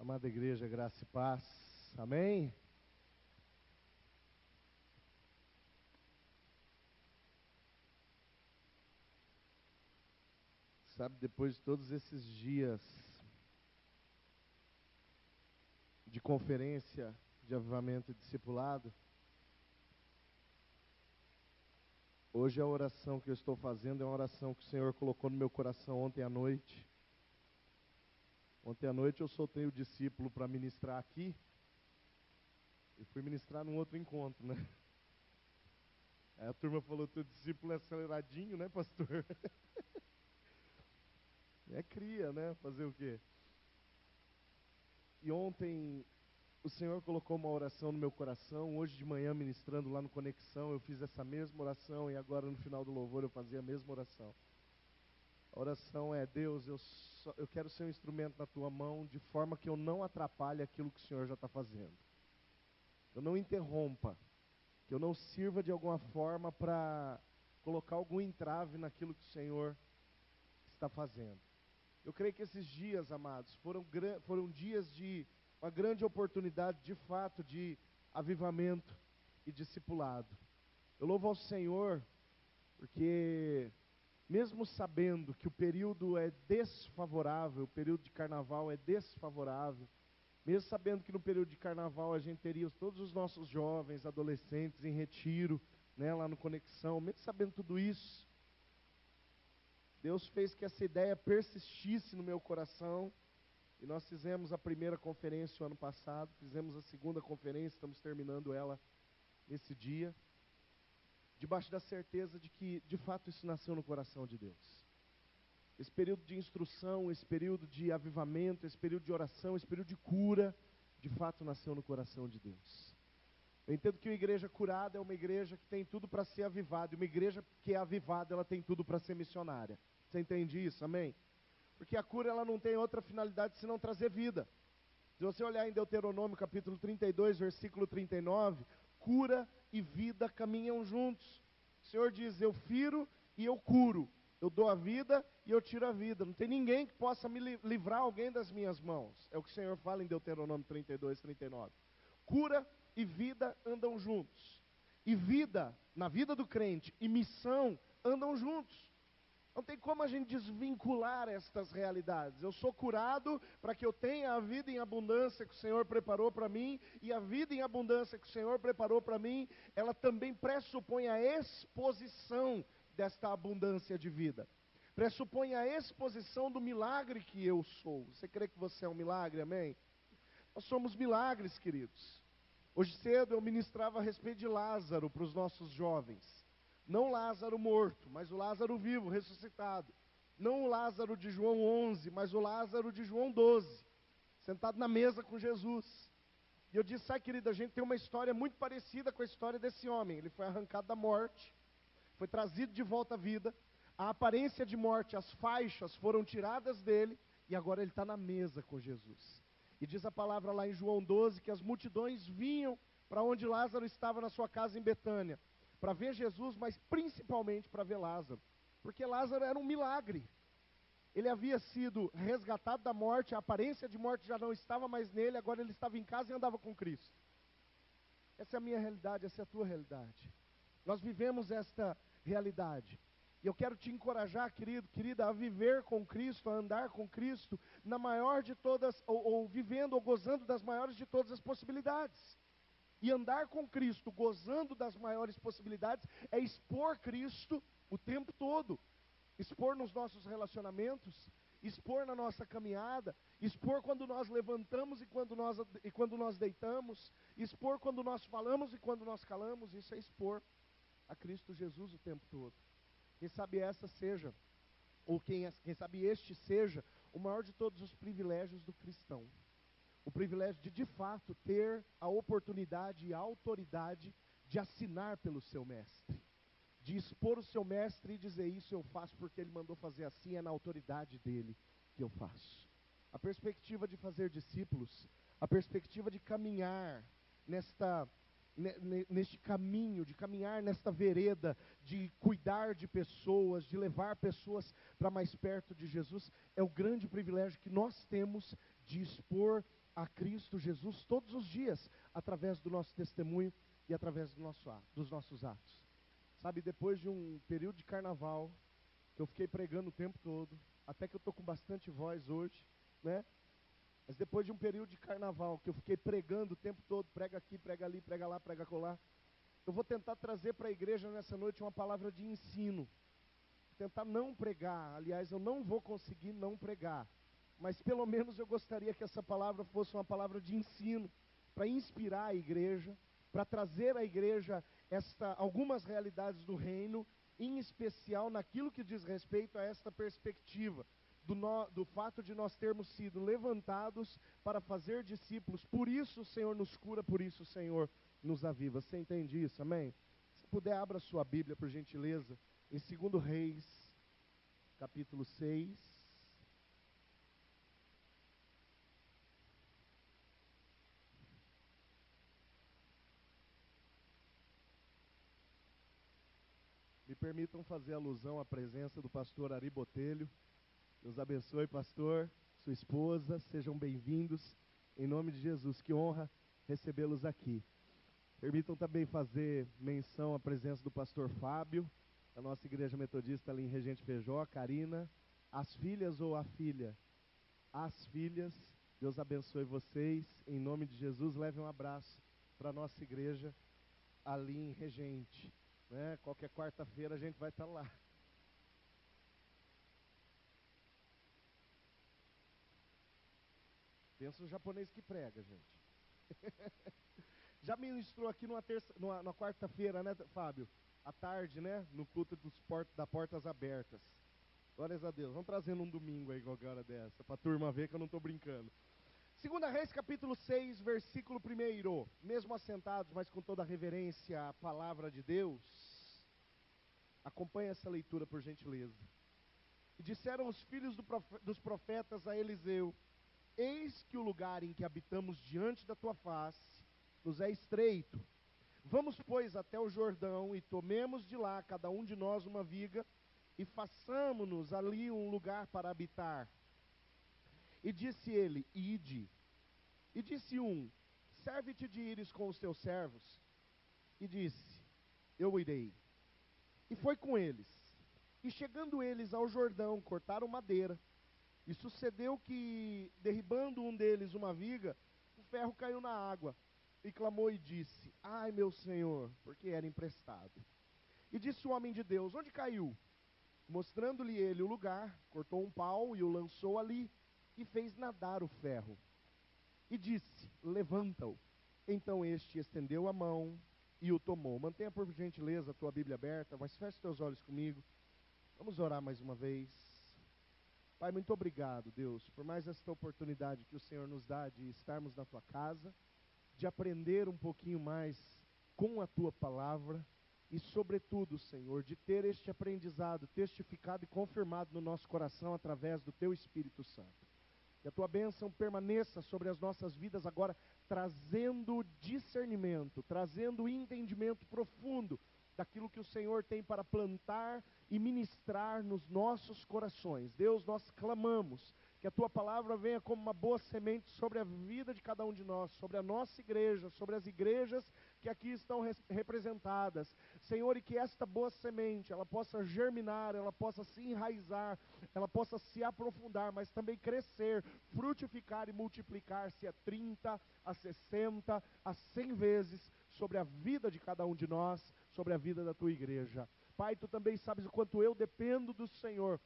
Amada igreja, graça e paz. Amém? Sabe, depois de todos esses dias de conferência, de avivamento e discipulado, hoje a oração que eu estou fazendo é uma oração que o Senhor colocou no meu coração ontem à noite. Ontem à noite eu soltei o discípulo para ministrar aqui e fui ministrar num outro encontro, né? Aí a turma falou, teu discípulo é aceleradinho, né, pastor? É cria, né? Fazer o quê? E ontem o Senhor colocou uma oração no meu coração. Hoje de manhã, ministrando lá no Conexão, eu fiz essa mesma oração. E agora no final do louvor eu fazia a mesma oração. A oração é: Deus, eu quero ser um instrumento na tua mão, de forma que eu não atrapalhe aquilo que o Senhor já está fazendo. Eu não interrompa. Que eu não sirva de alguma forma para colocar algum entrave naquilo que o Senhor está fazendo. Eu creio que esses dias, amados, foram dias de uma grande oportunidade, de fato, de avivamento e discipulado. Eu louvo ao Senhor, porque mesmo sabendo que o período é desfavorável, o período de carnaval é desfavorável, mesmo sabendo que no período de carnaval a gente teria todos os nossos jovens, adolescentes em retiro, né, lá no Conexão, mesmo sabendo tudo isso, Deus fez que essa ideia persistisse no meu coração. E nós fizemos a primeira conferência o ano passado, fizemos a segunda conferência, estamos terminando ela nesse dia, debaixo da certeza de que, de fato, isso nasceu no coração de Deus. Esse período de instrução, esse período de avivamento, esse período de oração, esse período de cura, de fato nasceu no coração de Deus. Eu entendo que uma igreja curada é uma igreja que tem tudo para ser avivada, e uma igreja que é avivada, ela tem tudo para ser missionária. Você entende isso? Amém? Porque a cura, ela não tem outra finalidade senão trazer vida. Se você olhar em Deuteronômio capítulo 32, versículo 39, cura e vida caminham juntos. O Senhor diz, eu firo e eu curo. Eu dou a vida e eu tiro a vida. Não tem ninguém que possa me livrar alguém das minhas mãos. É o que o Senhor fala em Deuteronômio 32, 39. Cura e vida andam juntos. E vida, na vida do crente, e missão andam juntos. Não tem como a gente desvincular estas realidades. Eu sou curado para que eu tenha a vida em abundância que o Senhor preparou para mim, e a vida em abundância que o Senhor preparou para mim, ela também pressupõe a exposição desta abundância de vida. Pressupõe a exposição do milagre que eu sou. Você crê que você é um milagre, amém? Nós somos milagres, queridos. Hoje cedo eu ministrava a respeito de Lázaro para os nossos jovens. Não Lázaro morto, mas o Lázaro vivo, ressuscitado. Não o Lázaro de João 11, mas o Lázaro de João 12, sentado na mesa com Jesus. E eu disse, querida, a gente tem uma história muito parecida com a história desse homem. Ele foi arrancado da morte, foi trazido de volta à vida. A aparência de morte, as faixas foram tiradas dele, e agora ele está na mesa com Jesus. E diz a palavra lá em João 12, que as multidões vinham para onde Lázaro estava na sua casa em Betânia, para ver Jesus, mas principalmente para ver Lázaro. Porque Lázaro era um milagre. Ele havia sido resgatado da morte, a aparência de morte já não estava mais nele, agora ele estava em casa e andava com Cristo. Essa é a minha realidade, essa é a tua realidade. Nós vivemos esta realidade. E eu quero te encorajar, querido, querida, a viver com Cristo, a andar com Cristo, na maior de todas, ou vivendo ou gozando das maiores de todas as possibilidades. E andar com Cristo, gozando das maiores possibilidades, é expor Cristo o tempo todo. Expor nos nossos relacionamentos, expor na nossa caminhada, expor quando nós levantamos e quando nós deitamos, expor quando nós falamos e quando nós calamos. Isso é expor a Cristo Jesus o tempo todo. Quem sabe essa seja, ou quem sabe este seja, o maior de todos os privilégios do cristão. O privilégio de fato, ter a oportunidade e a autoridade de assinar pelo seu mestre. De expor o seu mestre e dizer, isso eu faço porque ele mandou fazer assim, é na autoridade dele que eu faço. A perspectiva de fazer discípulos, a perspectiva de caminhar neste caminho, de caminhar nesta vereda, de cuidar de pessoas, de levar pessoas para mais perto de Jesus, é o grande privilégio que nós temos de expor a Cristo Jesus todos os dias, através do nosso testemunho e através dos nossos atos. Sabe, depois de um período de carnaval, que eu fiquei pregando o tempo todo, até que eu estou com bastante voz hoje, né? Mas depois de um período de carnaval, que eu fiquei pregando o tempo todo, prega aqui, prega ali, prega lá, prega acolá, eu vou tentar trazer para a igreja nessa noite uma palavra de ensino. Tentar não pregar, aliás, eu não vou conseguir não pregar, mas pelo menos eu gostaria que essa palavra fosse uma palavra de ensino, para inspirar a igreja, para trazer à igreja algumas realidades do reino, em especial naquilo que diz respeito a esta perspectiva, do fato de nós termos sido levantados para fazer discípulos. Por isso o Senhor nos cura, por isso o Senhor nos aviva. Você entende isso, amém? Se puder, abra sua Bíblia, por gentileza, em 2 Reis, capítulo 6. Me permitam fazer alusão à presença do pastor Ari Botelho. Deus abençoe, pastor, sua esposa, sejam bem-vindos, em nome de Jesus, que honra recebê-los aqui. Permitam também fazer menção à presença do pastor Fábio, da nossa igreja metodista ali em Regente Feijó, Karina, as filhas ou a filha? As filhas, Deus abençoe vocês, em nome de Jesus, leve um abraço para a nossa igreja ali em Regente, né? Qualquer quarta-feira a gente vai estar lá. Pensa no japonês que prega, gente. Já ministrou aqui numa quarta-feira, né, Fábio? À tarde, né? No culto da Portas Abertas. Glórias a Deus. Vamos trazendo um domingo aí, qualquer hora dessa, para a turma ver que eu não estou brincando. 2 Reis, capítulo 6, versículo 1. Mesmo assentados, mas com toda a reverência à palavra de Deus, acompanhe essa leitura, por gentileza. E disseram os filhos dos profetas a Eliseu: eis que o lugar em que habitamos diante da tua face nos é estreito. Vamos, pois, até o Jordão e tomemos de lá cada um de nós uma viga e façamo-nos ali um lugar para habitar. E disse ele: ide. E disse um: serve-te de ires com os teus servos. E disse: eu irei. E foi com eles. E chegando eles ao Jordão, cortaram madeira. E sucedeu que, derribando um deles uma viga, o ferro caiu na água. E clamou e disse: ai, meu senhor, porque era emprestado. E disse o homem de Deus: onde caiu? Mostrando-lhe ele o lugar, cortou um pau e o lançou ali, e fez nadar o ferro. E disse: levanta-o. Então este estendeu a mão e o tomou. Mantenha por gentileza a tua Bíblia aberta, mas feche teus olhos comigo. Vamos orar mais uma vez. Pai, muito obrigado, Deus, por mais esta oportunidade que o Senhor nos dá de estarmos na tua casa, de aprender um pouquinho mais com a tua palavra e, sobretudo, Senhor, de ter este aprendizado testificado e confirmado no nosso coração através do teu Espírito Santo. Que a tua bênção permaneça sobre as nossas vidas agora, trazendo discernimento, trazendo entendimento profundo daquilo que o Senhor tem para plantar e ministrar nos nossos corações. Deus, nós clamamos que a tua palavra venha como uma boa semente sobre a vida de cada um de nós, sobre a nossa igreja, sobre as igrejas que aqui estão representadas. Senhor, e que esta boa semente, ela possa germinar, ela possa se enraizar, ela possa se aprofundar, mas também crescer, frutificar e multiplicar-se a 30, a 60, a 100 vezes sobre a vida de cada um de nós, sobre a vida da tua igreja. Pai, tu também sabes o quanto eu dependo do Senhor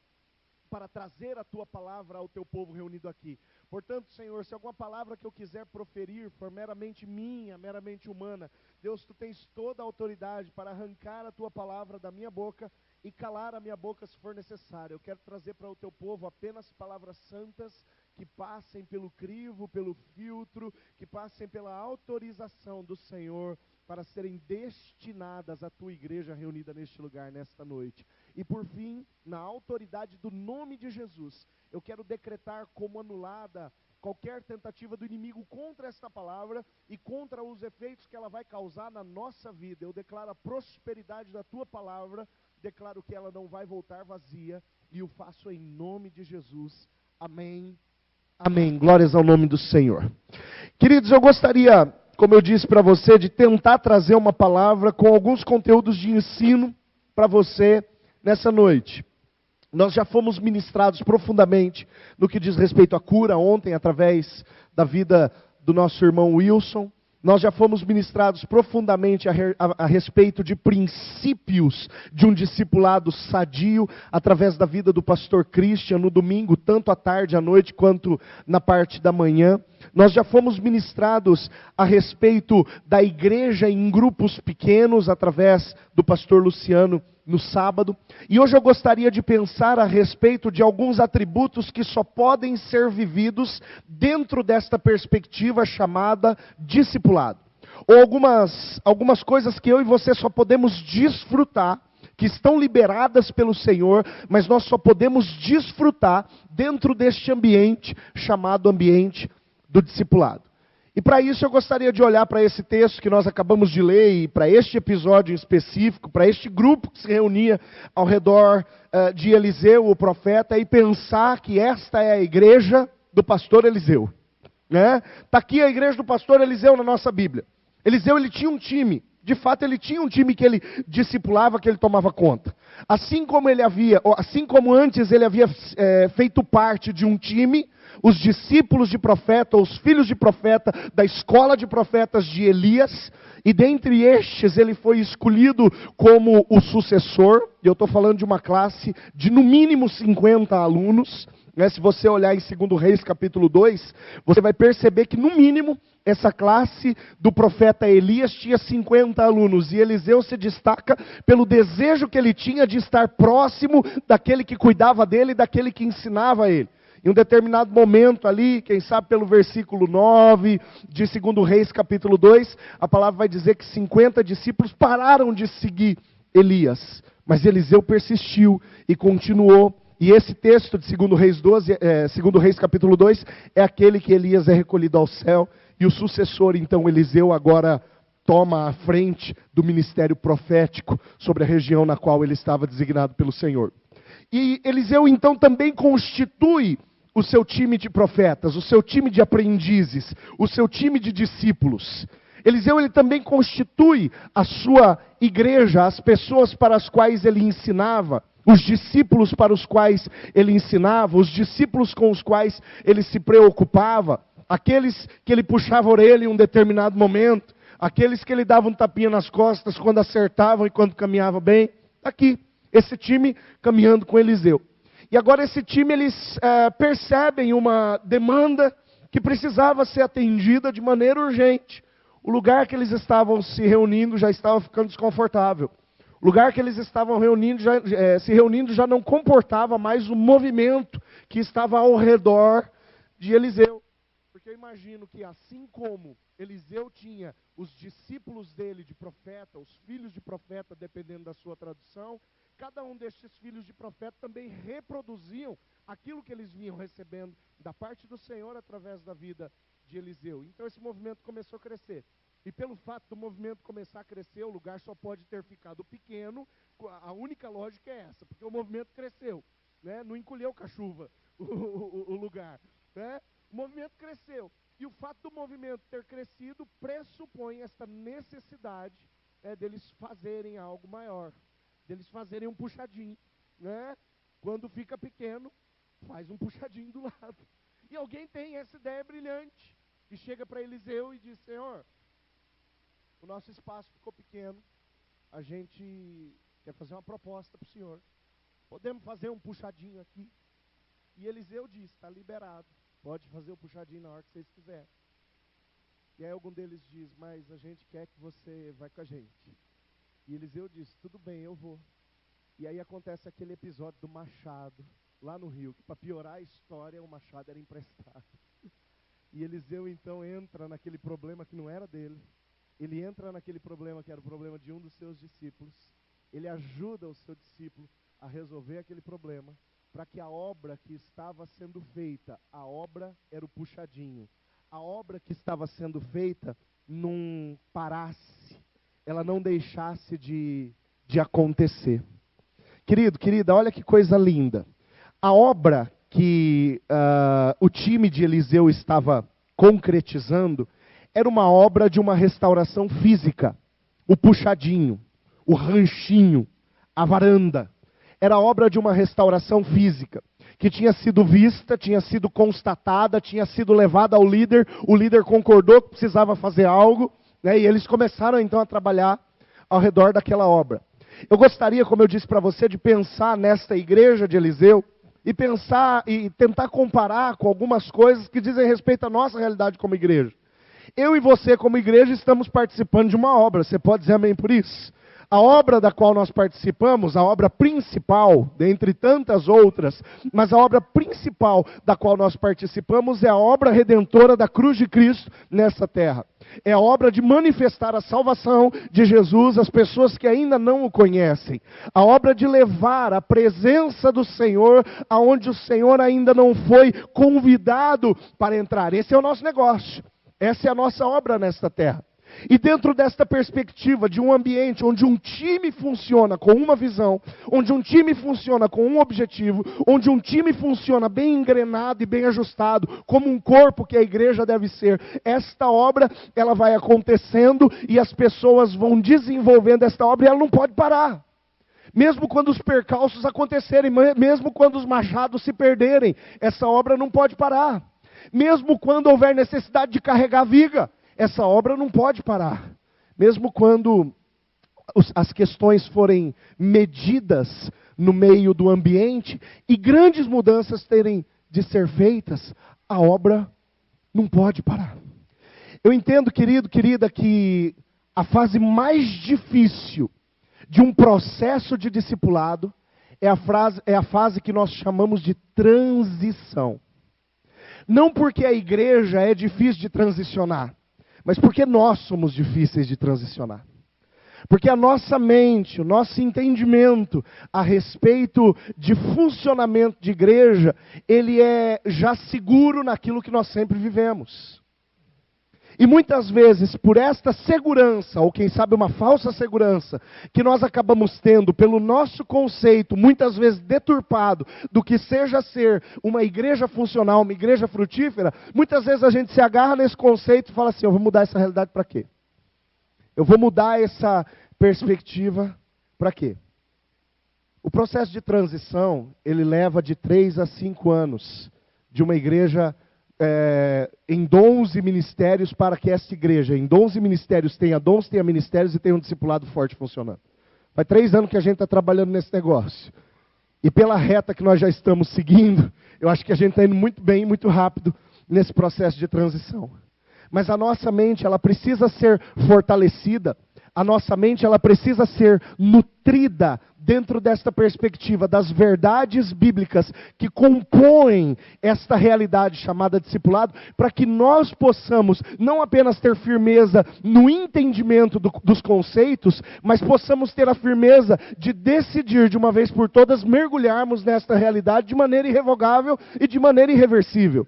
para trazer a tua palavra ao teu povo reunido aqui. Portanto, Senhor, se alguma palavra que eu quiser proferir for meramente minha, meramente humana, Deus, tu tens toda a autoridade para arrancar a tua palavra da minha boca e calar a minha boca se for necessário. Eu quero trazer para o teu povo apenas palavras santas que passem pelo crivo, pelo filtro, que passem pela autorização do Senhor para serem destinadas à tua igreja reunida neste lugar, nesta noite. E por fim, na autoridade do nome de Jesus, eu quero decretar como anulada qualquer tentativa do inimigo contra esta palavra e contra os efeitos que ela vai causar na nossa vida. Eu declaro a prosperidade da tua palavra, declaro que ela não vai voltar vazia e o faço em nome de Jesus. Amém, Amém. Glórias ao nome do Senhor. Queridos, eu gostaria, como eu disse para você, de tentar trazer uma palavra com alguns conteúdos de ensino para você nessa noite. Nós já fomos ministrados profundamente no que diz respeito à cura ontem, através da vida do nosso irmão Wilson. Nós já fomos ministrados profundamente a respeito de princípios de um discipulado sadio, através da vida do pastor Christian, no domingo, tanto à tarde, à noite, quanto na parte da manhã. Nós já fomos ministrados a respeito da igreja em grupos pequenos, através do pastor Luciano, no sábado. E hoje eu gostaria de pensar a respeito de alguns atributos que só podem ser vividos dentro desta perspectiva chamada discipulado. Ou algumas coisas que eu e você só podemos desfrutar, que estão liberadas pelo Senhor, mas nós só podemos desfrutar dentro deste ambiente chamado ambiente do discipulado. E para isso eu gostaria de olhar para esse texto que nós acabamos de ler, e para este episódio em específico, para este grupo que se reunia ao redor de Eliseu, o profeta, e pensar que esta é a igreja do pastor Eliseu. Está aqui a igreja do pastor Eliseu na nossa Bíblia. Eliseu, ele tinha um time. De fato, ele tinha um time que ele discipulava, que ele tomava conta. Assim como antes ele havia feito parte de um time, os discípulos de profeta, os filhos de profeta, da escola de profetas de Elias, e dentre estes ele foi escolhido como o sucessor. E eu estou falando de uma classe de no mínimo 50 alunos. Se você olhar em 2 Reis capítulo 2, você vai perceber que no mínimo essa classe do profeta Elias tinha 50 alunos. E Eliseu se destaca pelo desejo que ele tinha de estar próximo daquele que cuidava dele, daquele que ensinava ele. Em um determinado momento ali, quem sabe pelo versículo 9 de 2 Reis capítulo 2, a palavra vai dizer que 50 discípulos pararam de seguir Elias. Mas Eliseu persistiu e continuou. E esse texto de 2 Reis capítulo 2 é aquele que Elias é recolhido ao céu. E o sucessor, então, Eliseu, agora toma a frente do ministério profético sobre a região na qual ele estava designado pelo Senhor. E Eliseu, então, também constitui o seu time de profetas, o seu time de aprendizes, o seu time de discípulos. Eliseu, ele também constitui a sua igreja, as pessoas para as quais ele ensinava, os discípulos para os quais ele ensinava, os discípulos com os quais ele se preocupava, aqueles que ele puxava a orelha em um determinado momento, aqueles que ele dava um tapinha nas costas quando acertavam e quando caminhava bem. Aqui, esse time caminhando com Eliseu. E agora esse time, eles percebem uma demanda que precisava ser atendida de maneira urgente. O lugar que eles estavam se reunindo já estava ficando desconfortável. O lugar que eles estavam se reunindo já não comportava mais o movimento que estava ao redor de Eliseu. Porque eu imagino que assim como Eliseu tinha os discípulos dele de profeta, os filhos de profeta, dependendo da sua tradução, cada um destes filhos de profeta também reproduziam aquilo que eles vinham recebendo da parte do Senhor através da vida de Eliseu. Então esse movimento começou a crescer. E pelo fato do movimento começar a crescer, o lugar só pode ter ficado pequeno. A única lógica é essa, porque o movimento cresceu, não encolheu com a chuva o lugar. O movimento cresceu. E o fato do movimento ter crescido pressupõe esta necessidade deles fazerem algo maior, deles fazerem um puxadinho. Quando fica pequeno, faz um puxadinho do lado. E alguém tem essa ideia brilhante, e chega para Eliseu e diz: Senhor, o nosso espaço ficou pequeno, a gente quer fazer uma proposta para o Senhor. Podemos fazer um puxadinho aqui? E Eliseu diz: está liberado. Pode fazer o puxadinho na hora que vocês quiserem. E aí algum deles diz: mas a gente quer que você vá com a gente. E Eliseu diz: tudo bem, eu vou. E aí acontece aquele episódio do machado, lá no rio, que para piorar a história, o machado era emprestado. E Eliseu então entra naquele problema que não era dele. Ele entra naquele problema que era o problema de um dos seus discípulos. Ele ajuda o seu discípulo a resolver aquele problema, para que a obra que estava sendo feita, a obra era o puxadinho. A obra que estava sendo feita não parasse, ela não deixasse de acontecer. Querido, querida, olha que coisa linda. A obra que o time de Eliseu estava concretizando era uma obra de uma restauração física. O puxadinho, o ranchinho, a varanda. Era obra de uma restauração física, que tinha sido vista, tinha sido constatada, tinha sido levada ao líder, o líder concordou que precisava fazer algo, né, e eles começaram então a trabalhar ao redor daquela obra. Eu gostaria, como eu disse para você, de pensar nesta igreja de Eliseu, e pensar e tentar comparar com algumas coisas que dizem respeito à nossa realidade como igreja. Eu e você como igreja estamos participando de uma obra, você pode dizer amém por isso? A obra da qual nós participamos, a obra principal, dentre tantas outras, mas a obra principal da qual nós participamos é a obra redentora da cruz de Cristo nessa terra. É a obra de manifestar a salvação de Jesus às pessoas que ainda não o conhecem. A obra de levar a presença do Senhor aonde o Senhor ainda não foi convidado para entrar. Esse é o nosso negócio. Essa é a nossa obra nesta terra. E dentro desta perspectiva de um ambiente onde um time funciona com uma visão, onde um time funciona com um objetivo, onde um time funciona bem engrenado e bem ajustado, como um corpo que a igreja deve ser, esta obra ela vai acontecendo e as pessoas vão desenvolvendo esta obra e ela não pode parar. Mesmo quando os percalços acontecerem, mesmo quando os machados se perderem, essa obra não pode parar. Mesmo quando houver necessidade de carregar viga, essa obra não pode parar. Mesmo quando as questões forem medidas no meio do ambiente e grandes mudanças terem de ser feitas, a obra não pode parar. Eu entendo, querido, querida, que a fase mais difícil de um processo de discipulado é a fase que nós chamamos de transição. Não porque a igreja é difícil de transicionar, mas porque nós somos difíceis de transicionar. Porque a nossa mente, o nosso entendimento a respeito de funcionamento de igreja, ele é já seguro naquilo que nós sempre vivemos. E muitas vezes, por esta segurança, ou quem sabe uma falsa segurança, que nós acabamos tendo pelo nosso conceito, muitas vezes deturpado, do que seja ser uma igreja funcional, uma igreja frutífera, muitas vezes a gente se agarra nesse conceito e fala assim, eu vou mudar essa realidade para quê? Eu vou mudar essa perspectiva para quê? O processo de transição, ele leva de 3 a 5 anos de uma igreja em dons e ministérios para que esta igreja, em dons e ministérios, tenha dons, tenha ministérios e tenha um discipulado forte funcionando. Faz 3 anos que a gente está trabalhando nesse negócio. E pela reta que nós já estamos seguindo, eu acho que a gente está indo muito bem, muito rápido nesse processo de transição. Mas a nossa mente, ela precisa ser fortalecida. A nossa mente, ela precisa ser nutrida dentro desta perspectiva das verdades bíblicas que compõem esta realidade chamada discipulado, para que nós possamos não apenas ter firmeza no entendimento dos conceitos, mas possamos ter a firmeza de decidir de uma vez por todas mergulharmos nesta realidade de maneira irrevogável e de maneira irreversível.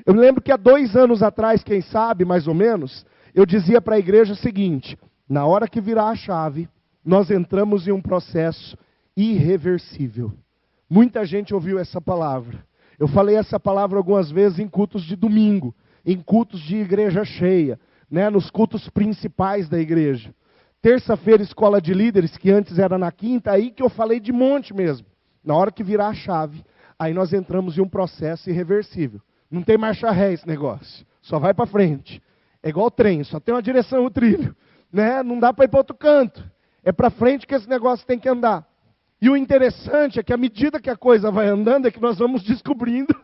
Eu me lembro que há 2 anos atrás, quem sabe, mais ou menos, eu dizia para a igreja o seguinte: na hora que virar a chave, nós entramos em um processo irreversível. Muita gente ouviu essa palavra. Eu falei essa palavra algumas vezes em cultos de domingo, em cultos de igreja cheia, né, nos cultos principais da igreja. Terça-feira, escola de líderes, que antes era na quinta, aí que eu falei de monte mesmo. Na hora que virar a chave, aí nós entramos em um processo irreversível. Não tem marcha ré esse negócio, só vai para frente. É igual trem, só tem uma direção, o trilho. Né? Não dá para ir para outro canto. É para frente que esse negócio tem que andar. E o interessante é que à medida que a coisa vai andando, é que nós vamos descobrindo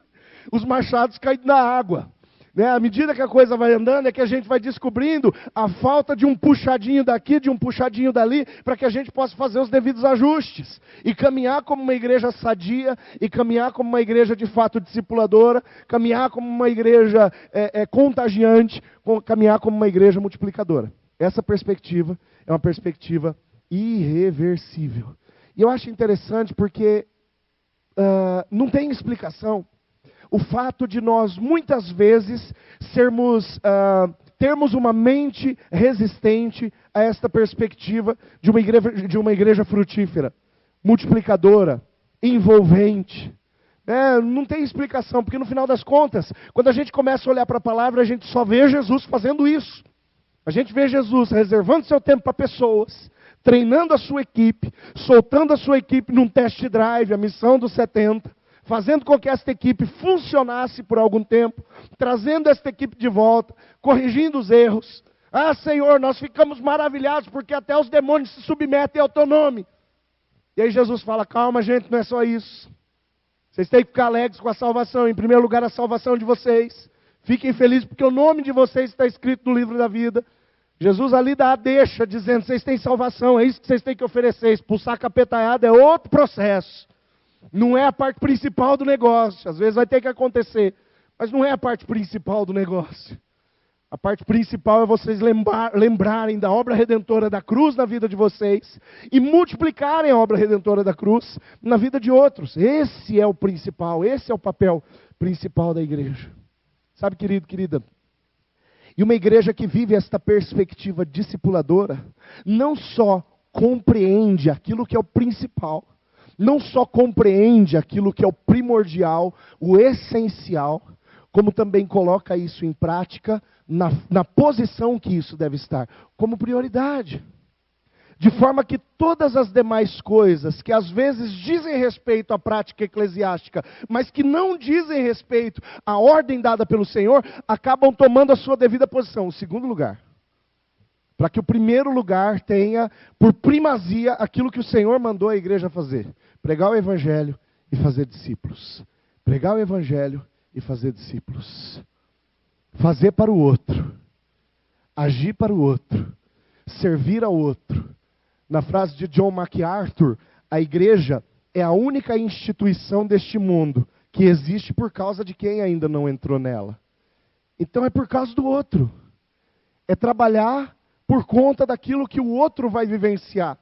os machados caindo na água. Né? À medida que a coisa vai andando, é que a gente vai descobrindo a falta de um puxadinho daqui, de um puxadinho dali, para que a gente possa fazer os devidos ajustes. E caminhar como uma igreja sadia, e caminhar como uma igreja de fato discipuladora, caminhar como uma igreja contagiante, caminhar como uma igreja multiplicadora. Essa perspectiva é uma perspectiva irreversível. E eu acho interessante porque não tem explicação o fato de nós, muitas vezes, termos uma mente resistente a esta perspectiva de uma igreja frutífera, multiplicadora, envolvente. Não tem explicação, porque no final das contas, quando a gente começa a olhar para a palavra, a gente só vê Jesus fazendo isso. A gente vê Jesus reservando seu tempo para pessoas, treinando a sua equipe, soltando a sua equipe num test drive, a missão dos 70, fazendo com que esta equipe funcionasse por algum tempo, trazendo esta equipe de volta, corrigindo os erros. Ah, Senhor, nós ficamos maravilhados porque até os demônios se submetem ao teu nome. E aí Jesus fala, calma gente, não é só isso. Vocês têm que ficar alegres com a salvação. Em primeiro lugar, a salvação de vocês. Fiquem felizes porque o nome de vocês está escrito no livro da vida. Jesus ali dá a deixa, dizendo, vocês têm salvação, é isso que vocês têm que oferecer. Expulsar a capetaiada é outro processo. Não é a parte principal do negócio. Às vezes vai ter que acontecer, mas não é a parte principal do negócio. A parte principal é vocês lembrarem da obra redentora da cruz na vida de vocês e multiplicarem a obra redentora da cruz na vida de outros. Esse é o principal, esse é o papel principal da igreja. Sabe, querido, querida? E uma igreja que vive esta perspectiva discipuladora, não só compreende aquilo que é o principal, não só compreende aquilo que é o primordial, o essencial, como também coloca isso em prática na posição que isso deve estar, como prioridade. De forma que todas as demais coisas que às vezes dizem respeito à prática eclesiástica, mas que não dizem respeito à ordem dada pelo Senhor, acabam tomando a sua devida posição. O segundo lugar. Para que o primeiro lugar tenha por primazia aquilo que o Senhor mandou a igreja fazer. Pregar o evangelho e fazer discípulos. Pregar o evangelho e fazer discípulos. Fazer para o outro. Agir para o outro. Servir ao outro. Na frase de John MacArthur, a igreja é a única instituição deste mundo que existe por causa de quem ainda não entrou nela. Então é por causa do outro. É trabalhar por conta daquilo que o outro vai vivenciar.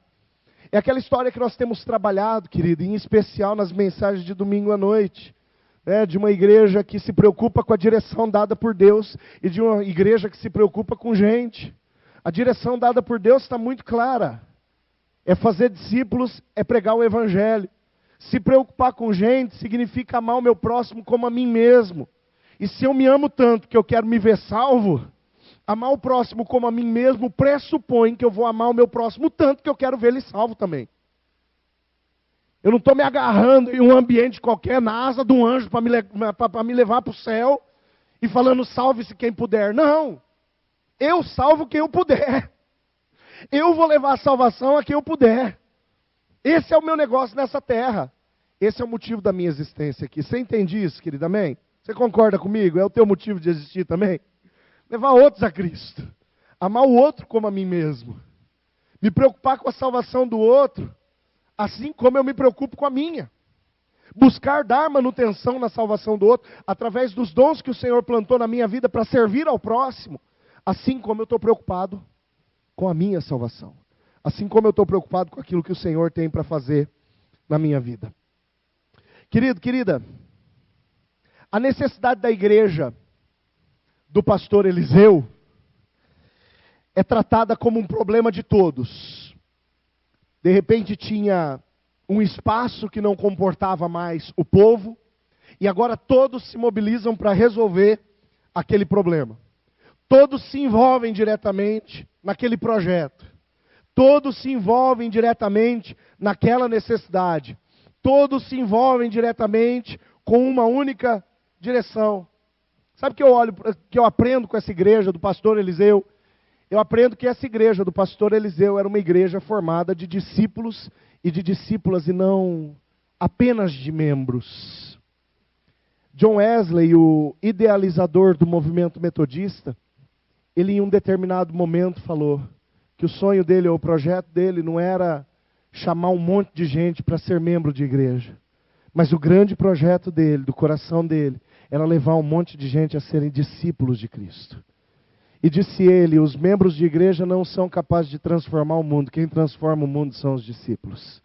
É aquela história que nós temos trabalhado, querido, em especial nas mensagens de domingo à noite. De uma igreja que se preocupa com a direção dada por Deus e de uma igreja que se preocupa com gente. A direção dada por Deus está muito clara. É fazer discípulos, é pregar o evangelho. Se preocupar com gente significa amar o meu próximo como a mim mesmo. E se eu me amo tanto que eu quero me ver salvo, amar o próximo como a mim mesmo pressupõe que eu vou amar o meu próximo tanto que eu quero ver ele salvo também. Eu não estou me agarrando em um ambiente qualquer, na asa de um anjo para me levar para o céu e falando salve-se quem puder. Não, eu salvo quem eu puder. Eu vou levar a salvação a quem eu puder. Esse é o meu negócio nessa terra. Esse é o motivo da minha existência aqui. Você entende isso, querido? Amém? Você concorda comigo? É o teu motivo de existir também? Levar outros a Cristo. Amar o outro como a mim mesmo. Me preocupar com a salvação do outro, assim como eu me preocupo com a minha. Buscar dar manutenção na salvação do outro, através dos dons que o Senhor plantou na minha vida para servir ao próximo, assim como eu estou preocupado com a minha salvação. Assim como eu estou preocupado com aquilo que o Senhor tem para fazer na minha vida. Querido, querida, a necessidade da igreja do pastor Eliseu é tratada como um problema de todos. De repente tinha um espaço que não comportava mais o povo, e agora todos se mobilizam para resolver aquele problema. Todos se envolvem diretamente naquele projeto. Todos se envolvem diretamente naquela necessidade. Todos se envolvem diretamente com uma única direção. Sabe o que eu olho, que eu aprendo com essa igreja do pastor Eliseu? Eu aprendo que essa igreja do pastor Eliseu era uma igreja formada de discípulos e de discípulas e não apenas de membros. John Wesley, o idealizador do movimento metodista, ele em um determinado momento falou que o sonho dele, ou o projeto dele, não era chamar um monte de gente para ser membro de igreja. Mas o grande projeto dele, do coração dele, era levar um monte de gente a serem discípulos de Cristo. E disse ele, os membros de igreja não são capazes de transformar o mundo. Quem transforma o mundo são os discípulos.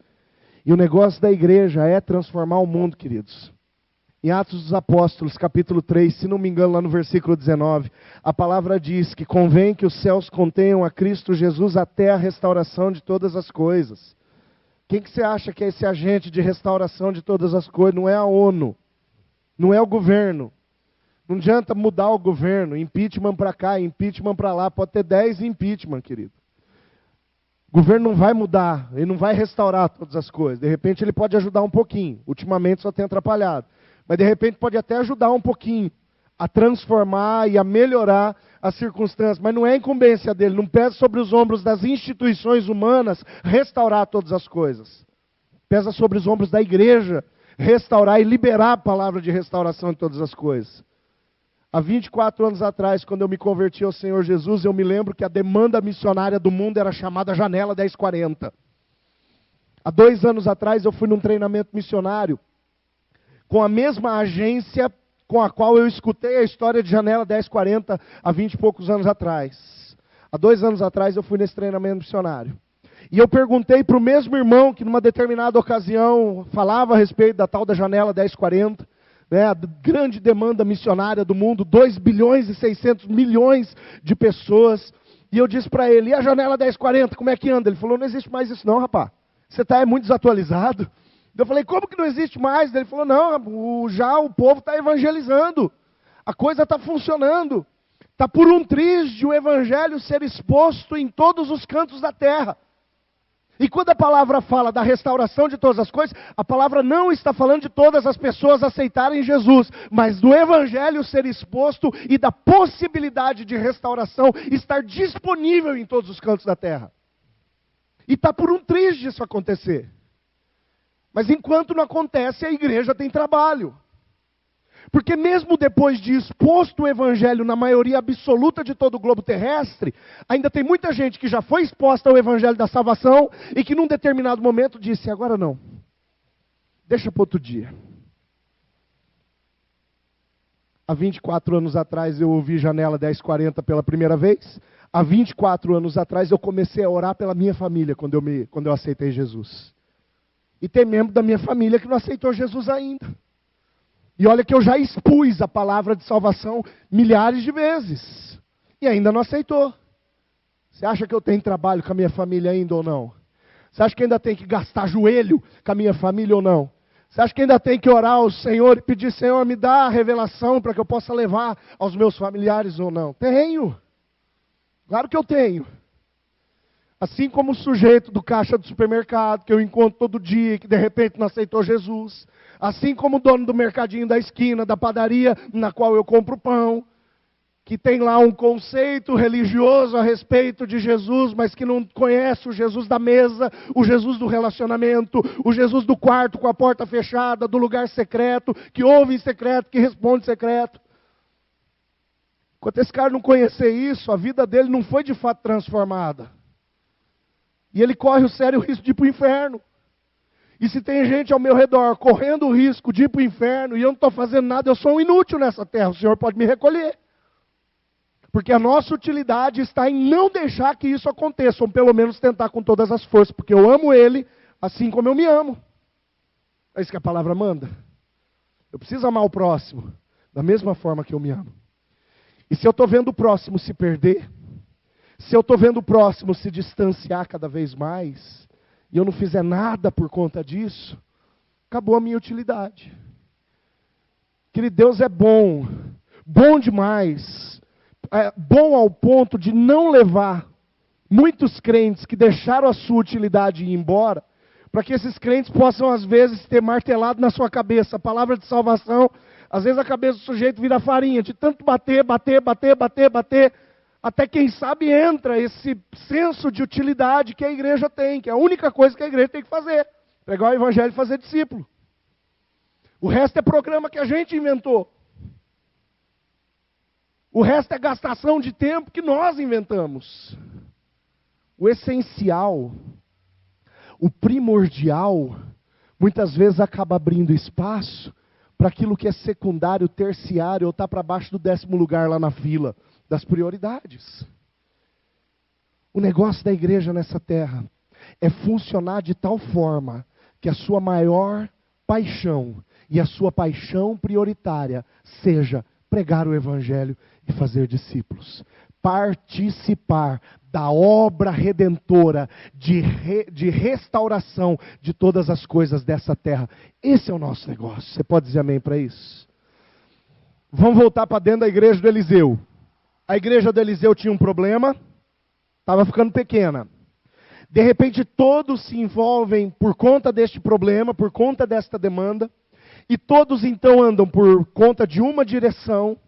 E o negócio da igreja é transformar o mundo, queridos. Em Atos dos Apóstolos, capítulo 3, se não me engano, lá no versículo 19, a palavra diz que convém que os céus contenham a Cristo Jesus até a restauração de todas as coisas. Quem que você acha que é esse agente de restauração de todas as coisas? Não é a ONU. Não é o governo. Não adianta mudar o governo, impeachment para cá, impeachment para lá. Pode ter 10 impeachment, querido. O governo não vai mudar, ele não vai restaurar todas as coisas. De repente ele pode ajudar um pouquinho. Ultimamente só tem atrapalhado. Mas de repente pode até ajudar um pouquinho a transformar e a melhorar as circunstâncias. Mas não é incumbência dele, não pesa sobre os ombros das instituições humanas restaurar todas as coisas. Pesa sobre os ombros da igreja restaurar e liberar a palavra de restauração em todas as coisas. Há 24 anos atrás, quando eu me converti ao Senhor Jesus, eu me lembro que a demanda missionária do mundo era chamada Janela 1040. Há 2 anos atrás, eu fui num treinamento missionário com a mesma agência com a qual eu escutei a história de Janela 1040 há 20 e poucos anos atrás. Há 2 anos atrás, eu fui nesse treinamento missionário. E eu perguntei para o mesmo irmão que numa determinada ocasião falava a respeito da tal da Janela 1040, a grande demanda missionária do mundo, 2 bilhões e 600 milhões de pessoas. E eu disse para ele, e a Janela 1040, como é que anda? Ele falou, não existe mais isso não, rapaz. Você está muito desatualizado. Eu falei, como que não existe mais? Ele falou, não, já o povo está evangelizando. A coisa está funcionando. Está por um triz de o evangelho ser exposto em todos os cantos da terra. E quando a palavra fala da restauração de todas as coisas, a palavra não está falando de todas as pessoas aceitarem Jesus, mas do evangelho ser exposto e da possibilidade de restauração estar disponível em todos os cantos da terra. E está por um triz disso acontecer. Mas enquanto não acontece, a igreja tem trabalho. Porque mesmo depois de exposto o evangelho na maioria absoluta de todo o globo terrestre, ainda tem muita gente que já foi exposta ao evangelho da salvação e que num determinado momento disse, agora não, deixa para outro dia. Há 24 anos atrás eu ouvi Janela 1040 pela primeira vez. Há 24 anos atrás eu comecei a orar pela minha família quando eu aceitei Jesus. E tem membro da minha família que não aceitou Jesus ainda. E olha que eu já expus a palavra de salvação milhares de vezes. E ainda não aceitou. Você acha que eu tenho trabalho com a minha família ainda ou não? Você acha que ainda tem que gastar joelho com a minha família ou não? Você acha que ainda tem que orar ao Senhor e pedir, Senhor, me dá a revelação para que eu possa levar aos meus familiares ou não? Tenho. Claro que eu tenho. Assim como o sujeito do caixa do supermercado, que eu encontro todo dia, que de repente não aceitou Jesus. Assim como o dono do mercadinho da esquina, da padaria, na qual eu compro pão, que tem lá um conceito religioso a respeito de Jesus, mas que não conhece o Jesus da mesa, o Jesus do relacionamento, o Jesus do quarto com a porta fechada, do lugar secreto, que ouve em secreto, que responde em secreto. Enquanto esse cara não conhecer isso, a vida dele não foi de fato transformada. E ele corre o sério risco de ir para o inferno. E se tem gente ao meu redor correndo o risco de ir para o inferno e eu não estou fazendo nada, eu sou um inútil nessa terra, o Senhor pode me recolher. Porque a nossa utilidade está em não deixar que isso aconteça, ou pelo menos tentar com todas as forças, porque eu amo Ele assim como eu me amo. É isso que a palavra manda. Eu preciso amar o próximo da mesma forma que eu me amo. E se eu estou vendo o próximo se perder, se eu estou vendo o próximo se distanciar cada vez mais, e eu não fizer nada por conta disso, acabou a minha utilidade. Querido, Deus é bom, bom demais, bom ao ponto de não levar muitos crentes que deixaram a sua utilidade ir embora, para que esses crentes possam às vezes ter martelado na sua cabeça a palavra de salvação. Às vezes a cabeça do sujeito vira farinha, de tanto bater, até quem sabe entra esse senso de utilidade que a igreja tem, que é a única coisa que a igreja tem que fazer, pregar o evangelho e fazer discípulo. O resto é programa que a gente inventou. O resto é gastação de tempo que nós inventamos. O essencial, o primordial, muitas vezes acaba abrindo espaço para aquilo que é secundário, terciário, ou está para baixo do 10º lugar lá na fila das prioridades. O negócio da igreja nessa terra é funcionar de tal forma que a sua maior paixão e a sua paixão prioritária seja pregar o evangelho e fazer discípulos. Participar da obra redentora de restauração de todas as coisas dessa terra. Esse é o nosso negócio. Você pode dizer amém para isso? Vamos voltar para dentro da igreja do Eliseu. A igreja do Eliseu tinha um problema, estava ficando pequena. De repente todos se envolvem por conta deste problema, por conta desta demanda. E todos então andam por conta de uma direção.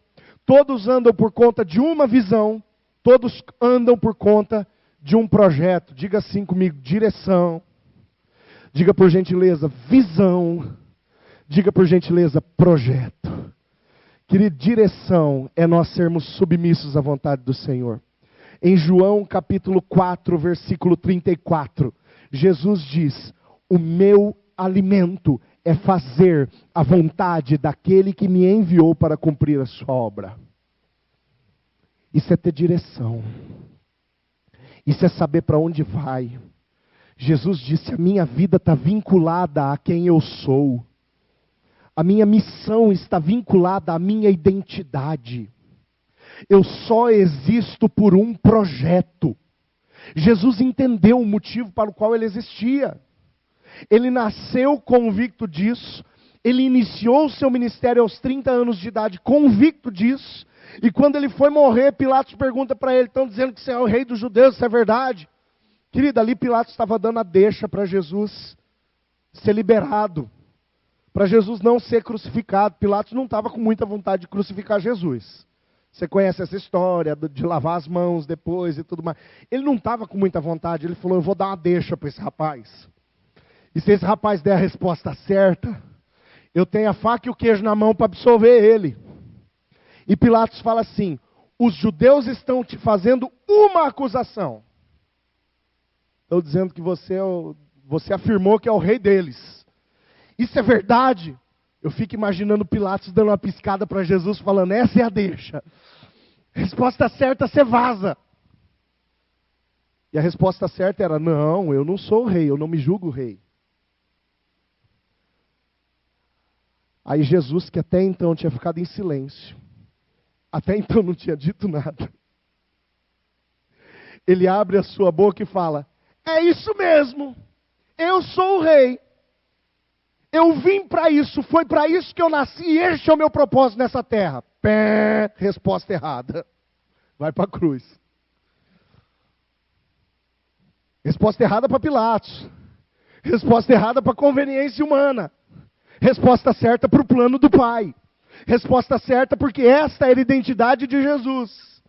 Todos andam por conta de uma visão. Todos andam por conta de um projeto. Diga assim comigo, direção. Diga por gentileza, visão. Diga por gentileza, projeto. Querido, direção é nós sermos submissos à vontade do Senhor. Em João capítulo 4, versículo 34, Jesus diz: o meu alimento é fazer a vontade daquele que me enviou para cumprir a sua obra. Isso é ter direção. Isso é saber para onde vai. Jesus disse: a minha vida está vinculada a quem eu sou. A minha missão está vinculada à minha identidade. Eu só existo por um projeto. Jesus entendeu o motivo para o qual ele existia. Ele nasceu convicto disso. Ele iniciou o seu ministério aos 30 anos de idade convicto disso. E quando ele foi morrer, Pilatos pergunta para ele: estão dizendo que você é o rei dos judeus, isso é verdade? Querida, ali Pilatos estava dando a deixa para Jesus ser liberado. Para Jesus não ser crucificado. Pilatos não estava com muita vontade de crucificar Jesus. Você conhece essa história de lavar as mãos depois e tudo mais. Ele não estava com muita vontade. Ele falou: eu vou dar uma deixa para esse rapaz. E se esse rapaz der a resposta certa, eu tenho a faca e o queijo na mão para absolver ele. E Pilatos fala assim: os judeus estão te fazendo uma acusação. Estão dizendo que você afirmou que é o rei deles. Isso é verdade? Eu fico imaginando Pilatos dando uma piscada para Jesus, falando: essa é a deixa. Resposta certa, você vaza. E a resposta certa era: não, eu não sou o rei, eu não me julgo rei. Aí Jesus, que até então tinha ficado em silêncio, até então não tinha dito nada, ele abre a sua boca e fala: é isso mesmo, eu sou o rei. Eu vim para isso, foi para isso que eu nasci e este é o meu propósito nessa terra. Pé, resposta errada. Vai para a cruz. Resposta errada para Pilatos. Resposta errada para conveniência humana. Resposta certa para o plano do Pai. Resposta certa porque esta era a identidade de Jesus.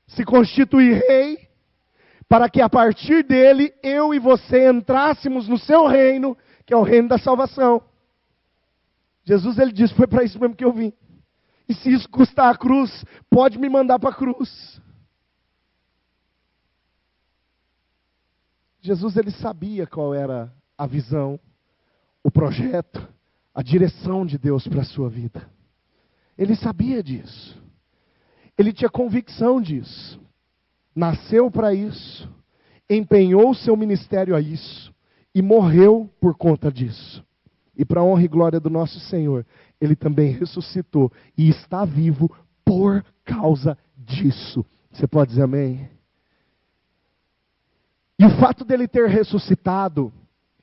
Se constituir rei, para que a partir dele, eu e você entrássemos no seu reino, que é o reino da salvação. Jesus, ele disse: foi para isso mesmo que eu vim. E se isso custar a cruz, pode me mandar para a cruz. Jesus, ele sabia qual era a visão, o projeto, a direção de Deus para a sua vida. Ele sabia disso. Ele tinha convicção disso. Nasceu para isso. Empenhou o seu ministério a isso. E morreu por conta disso. E para a honra e glória do nosso Senhor, ele também ressuscitou e está vivo por causa disso. Você pode dizer amém? E o fato dele ter ressuscitado,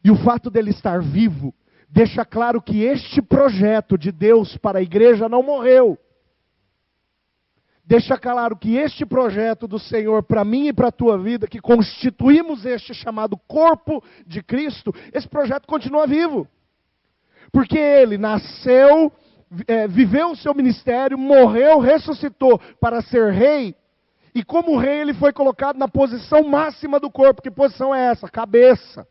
e o fato dele estar vivo, deixa claro que este projeto de Deus para a igreja não morreu. Deixa claro que este projeto do Senhor para mim e para a tua vida, que constituímos este chamado corpo de Cristo, esse projeto continua vivo. Porque ele nasceu, viveu o seu ministério, morreu, ressuscitou para ser rei. E como rei ele foi colocado na posição máxima do corpo. Que posição é essa? Cabeça.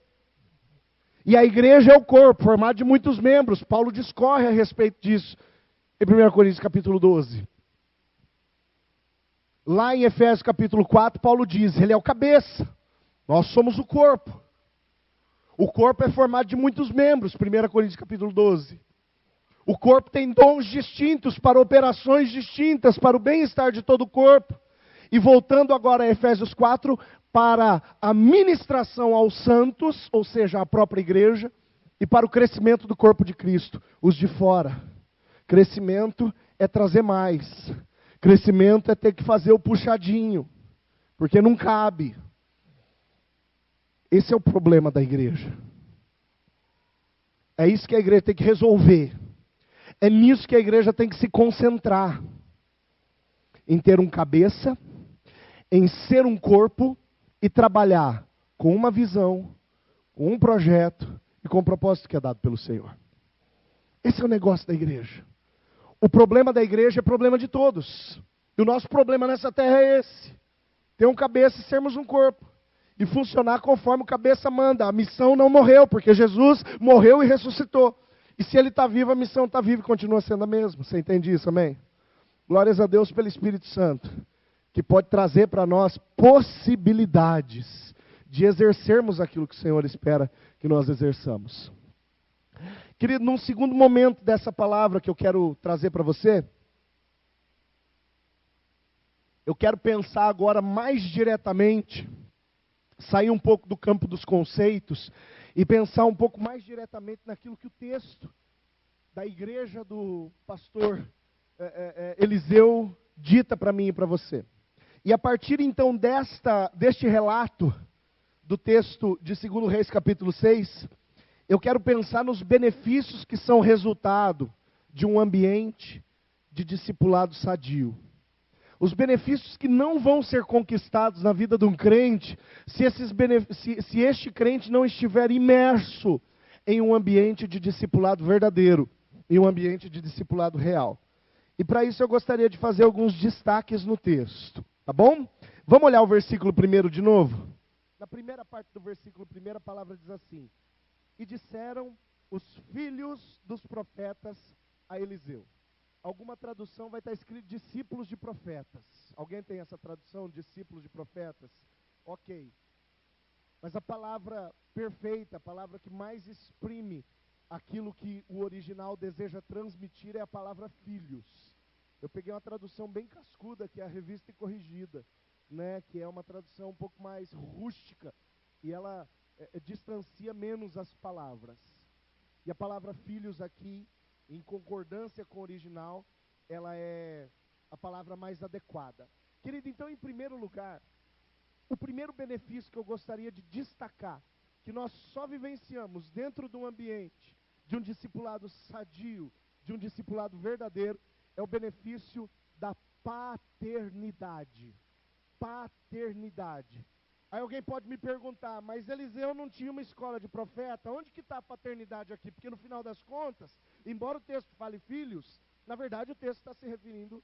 E a igreja é o corpo, formado de muitos membros. Paulo discorre a respeito disso em 1 Coríntios capítulo 12. Lá em Efésios capítulo 4, Paulo diz: ele é o cabeça, nós somos o corpo. O corpo é formado de muitos membros, 1 Coríntios capítulo 12. O corpo tem dons distintos para operações distintas, para o bem-estar de todo o corpo. E voltando agora a Efésios 4, para a ministração aos santos, ou seja, a própria igreja, e para o crescimento do corpo de Cristo, os de fora. Crescimento é trazer mais. Crescimento é ter que fazer o puxadinho, porque não cabe. Esse é o problema da igreja. É isso que a igreja tem que resolver. É nisso que a igreja tem que se concentrar. Em ter um cabeça, em ser um corpo e trabalhar com uma visão, com um projeto e com um propósito que é dado pelo Senhor. Esse é o negócio da igreja. O problema da igreja é problema de todos. E o nosso problema nessa terra é esse. Ter um cabeça e sermos um corpo. E funcionar conforme o cabeça manda. A missão não morreu, porque Jesus morreu e ressuscitou. E se ele está vivo, a missão está viva e continua sendo a mesma. Você entende isso, amém? Glórias a Deus pelo Espírito Santo, que pode trazer para nós possibilidades de exercermos aquilo que o Senhor espera que nós exerçamos. Querido, num segundo momento dessa palavra que eu quero trazer para você, eu quero pensar agora mais diretamente, sair um pouco do campo dos conceitos e pensar um pouco mais diretamente naquilo que o texto da igreja do pastor Eliseu dita para mim e para você. E a partir então deste relato do texto de 2 Reis capítulo 6, eu quero pensar nos benefícios que são resultado de um ambiente de discipulado sadio. Os benefícios que não vão ser conquistados na vida de um crente se este crente não estiver imerso em um ambiente de discipulado verdadeiro, em um ambiente de discipulado real. E para isso eu gostaria de fazer alguns destaques no texto, tá bom? Vamos olhar o versículo 1 de novo? Na primeira parte do versículo 1, a palavra diz assim: e disseram os filhos dos profetas a Eliseu. Alguma tradução vai estar escrito discípulos de profetas. Alguém tem essa tradução, discípulos de profetas? Ok. Mas a palavra perfeita, a palavra que mais exprime aquilo que o original deseja transmitir é a palavra filhos. Eu peguei uma tradução bem cascuda, que é a Revista e Corrigida, né, que é uma tradução um pouco mais rústica, e ela distancia menos as palavras. E a palavra filhos aqui, em concordância com o original, ela é a palavra mais adequada. Querido, então, em primeiro lugar, o primeiro benefício que eu gostaria de destacar, que nós só vivenciamos dentro de um ambiente, de um discipulado sadio, de um discipulado verdadeiro, é o benefício da paternidade. Paternidade. Aí alguém pode me perguntar, mas Eliseu não tinha uma escola de profeta? Onde que está a paternidade aqui? Porque no final das contas, embora o texto fale filhos, na verdade o texto está se referindo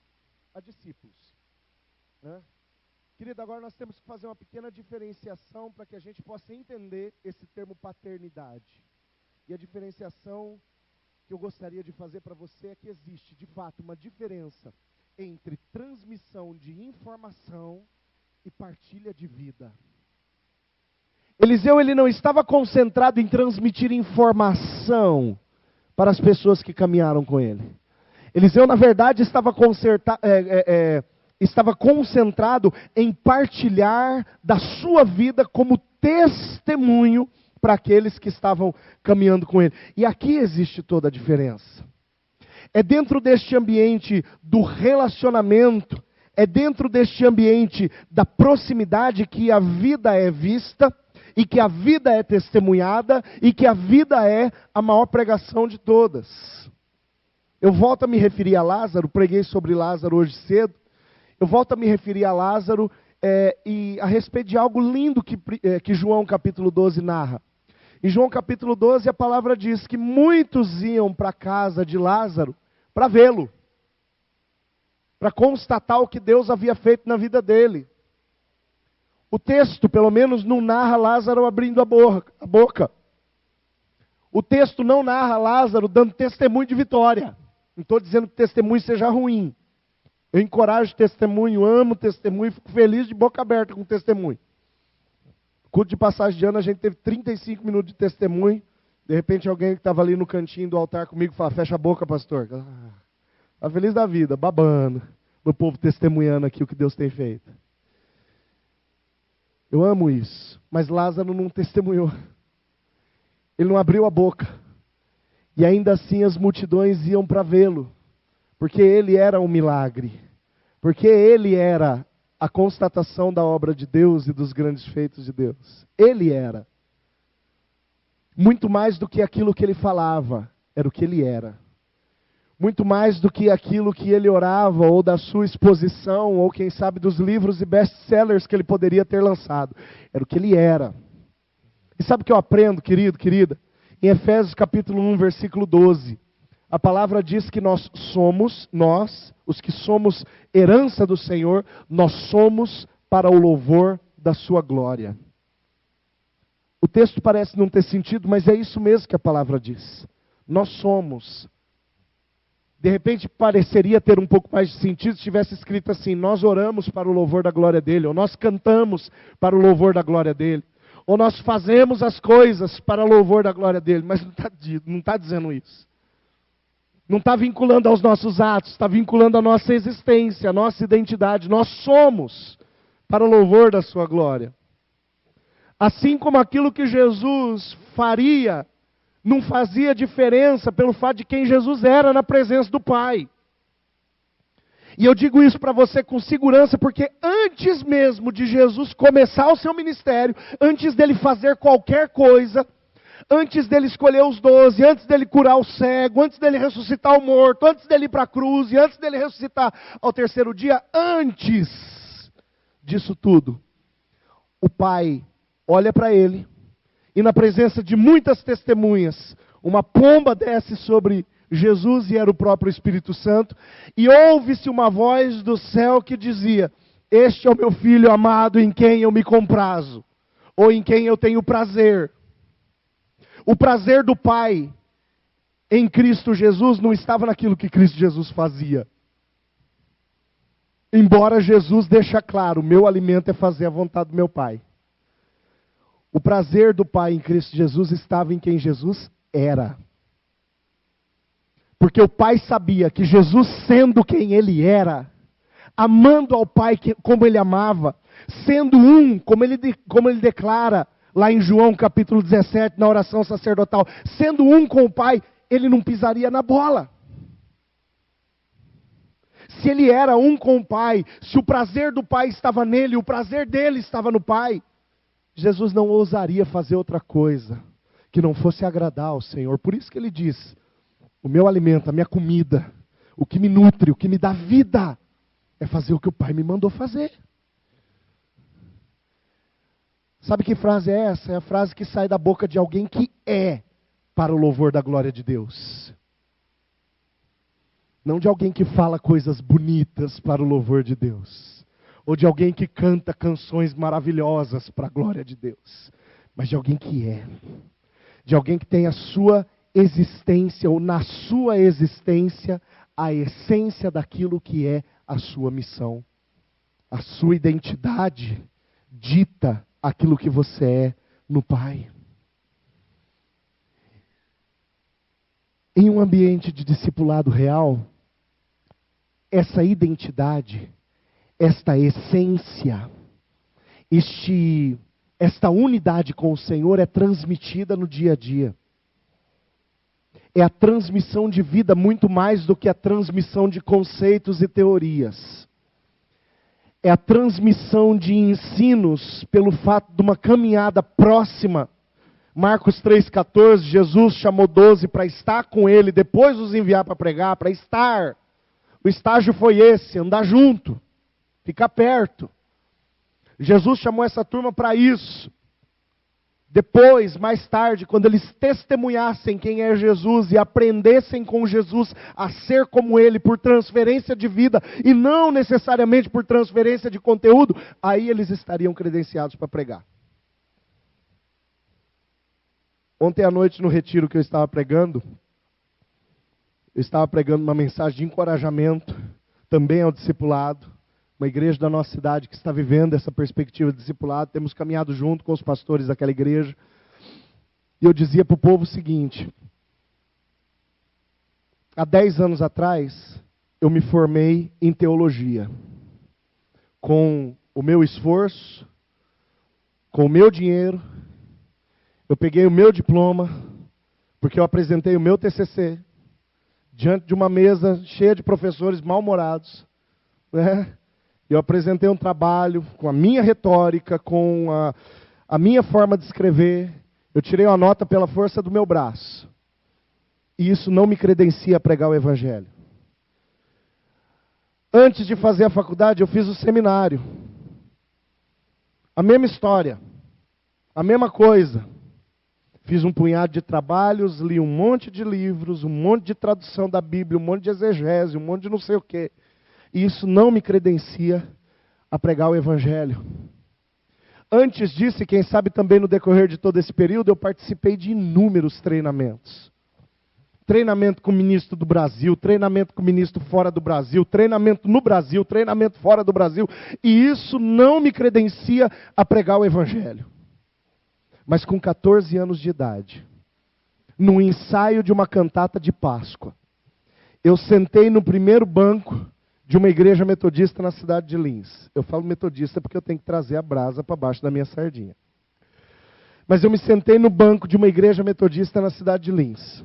a discípulos, né? Querido, agora nós temos que fazer uma pequena diferenciação para que a gente possa entender esse termo paternidade. E a diferenciação que eu gostaria de fazer para você é que existe, de fato, uma diferença entre transmissão de informação e partilha de vida. Eliseu, ele não estava concentrado em transmitir informação para as pessoas que caminharam com ele. Eliseu, na verdade, estava concentrado em partilhar da sua vida como testemunho para aqueles que estavam caminhando com ele. E aqui existe toda a diferença. É dentro deste ambiente do relacionamento, é dentro deste ambiente da proximidade que a vida é vista, e que a vida é testemunhada, e que a vida é a maior pregação de todas. Eu volto a me referir a Lázaro, preguei sobre Lázaro hoje cedo, eu volto a me referir a Lázaro e a respeito de algo lindo que João capítulo 12 narra. Em João capítulo 12 a palavra diz que muitos iam para a casa de Lázaro para vê-lo, para constatar o que Deus havia feito na vida dele. O texto, pelo menos, não narra Lázaro abrindo a boca. O texto não narra Lázaro dando testemunho de vitória. Não estou dizendo que testemunho seja ruim. Eu encorajo testemunho, amo testemunho, fico feliz de boca aberta com testemunho. Culto de passagem de ano, a gente teve 35 minutos de testemunho. De repente, alguém que estava ali no cantinho do altar comigo fala: fecha a boca, pastor. Está feliz da vida, babando. O povo testemunhando aqui o que Deus tem feito. Eu amo isso. Mas Lázaro não testemunhou. Ele não abriu a boca. E ainda assim as multidões iam para vê-lo. Porque ele era um milagre. Porque ele era a constatação da obra de Deus e dos grandes feitos de Deus. Ele era. Muito mais do que aquilo que ele falava, era o que ele era. muito mais do que aquilo que ele orava, ou da sua exposição, ou quem sabe dos livros e best-sellers que ele poderia ter lançado. Era o que ele era. E sabe o que eu aprendo, querido, querida? Em Efésios capítulo 1, versículo 12. A palavra diz que nós, os que somos herança do Senhor, nós somos para o louvor da sua glória. O texto parece não ter sentido, mas é isso mesmo que a palavra diz. Nós somos. De repente pareceria ter um pouco mais de sentido se tivesse escrito assim: nós oramos para o louvor da glória dele, ou nós cantamos para o louvor da glória dele, ou nós fazemos as coisas para o louvor da glória dele. Mas não está dizendo isso. Não está vinculando aos nossos atos, está vinculando a nossa existência, a nossa identidade. Nós somos para o louvor da sua glória. Assim como aquilo que Jesus faria não fazia diferença pelo fato de quem Jesus era na presença do Pai. E eu digo isso para você com segurança, porque antes mesmo de Jesus começar o seu ministério, antes dele fazer qualquer coisa, antes dele escolher os 12, antes dele curar o cego, antes dele ressuscitar o morto, antes dele ir para a cruz, e antes dele ressuscitar ao terceiro dia, antes disso tudo, o Pai olha para ele, e na presença de muitas testemunhas, uma pomba desce sobre Jesus, e era o próprio Espírito Santo, e ouve-se uma voz do céu que dizia: este é o meu filho amado em quem eu me comprazo, ou em quem eu tenho prazer. O prazer do Pai em Cristo Jesus não estava naquilo que Cristo Jesus fazia. Embora Jesus deixe claro: o meu alimento é fazer a vontade do meu Pai. O prazer do Pai em Cristo Jesus estava em quem Jesus era. Porque o Pai sabia que Jesus, sendo quem Ele era, amando ao Pai como Ele amava, sendo um, como ele declara lá em João capítulo 17, na oração sacerdotal, sendo um com o Pai, Ele não pisaria na bola. Se Ele era um com o Pai, se o prazer do Pai estava nele, o prazer dele estava no Pai, Jesus não ousaria fazer outra coisa que não fosse agradar ao Senhor. Por isso que Ele diz: o meu alimento, a minha comida, o que me nutre, o que me dá vida, é fazer o que o Pai me mandou fazer. Sabe que frase é essa? É a frase que sai da boca de alguém que é para o louvor da glória de Deus. Não de alguém que fala coisas bonitas para o louvor de Deus. Ou de alguém que canta canções maravilhosas para a glória de Deus. Mas de alguém que é. De alguém que tem a sua existência, ou na sua existência, a essência daquilo que é a sua missão. A sua identidade dita aquilo que você é no Pai. Em um ambiente de discipulado real, essa identidade, esta essência, esta unidade com o Senhor é transmitida no dia a dia. É a transmissão de vida muito mais do que a transmissão de conceitos e teorias. É a transmissão de ensinos pelo fato de uma caminhada próxima. Marcos 3,14, Jesus chamou 12 para estar com Ele, depois os enviar para pregar, para estar. O estágio foi esse, andar junto, ficar perto. Jesus chamou essa turma para isso. Depois, mais tarde, quando eles testemunhassem quem é Jesus e aprendessem com Jesus a ser como Ele por transferência de vida e não necessariamente por transferência de conteúdo, aí eles estariam credenciados para pregar. Ontem à noite no retiro que eu estava pregando uma mensagem de encorajamento também ao discipulado. Uma igreja da nossa cidade que está vivendo essa perspectiva de discipulado. Temos caminhado junto com os pastores daquela igreja. E eu dizia para o povo o seguinte: há 10 anos atrás, eu me formei em teologia. Com o meu esforço, com o meu dinheiro, eu peguei o meu diploma, porque eu apresentei o meu TCC, diante de uma mesa cheia de professores mal-humorados, né? Eu apresentei um trabalho com a minha retórica, com a minha forma de escrever. Eu tirei uma nota pela força do meu braço. E isso não me credencia a pregar o Evangelho. Antes de fazer a faculdade, eu fiz o seminário. A mesma história, a mesma coisa. Fiz um punhado de trabalhos, li um monte de livros, um monte de tradução da Bíblia, um monte de exegese, um monte de não sei o quê. E isso não me credencia a pregar o Evangelho. Antes disso, e quem sabe também no decorrer de todo esse período, eu participei de inúmeros treinamentos. Treinamento com o ministro do Brasil, treinamento com o ministro fora do Brasil, treinamento no Brasil, treinamento fora do Brasil. E isso não me credencia a pregar o Evangelho. Mas com 14 anos de idade, no ensaio de uma cantata de Páscoa, eu sentei no primeiro banco de uma igreja metodista na cidade de Lins. Eu falo metodista porque eu tenho que trazer a brasa para baixo da minha sardinha. Mas eu me sentei no banco de uma igreja metodista na cidade de Lins.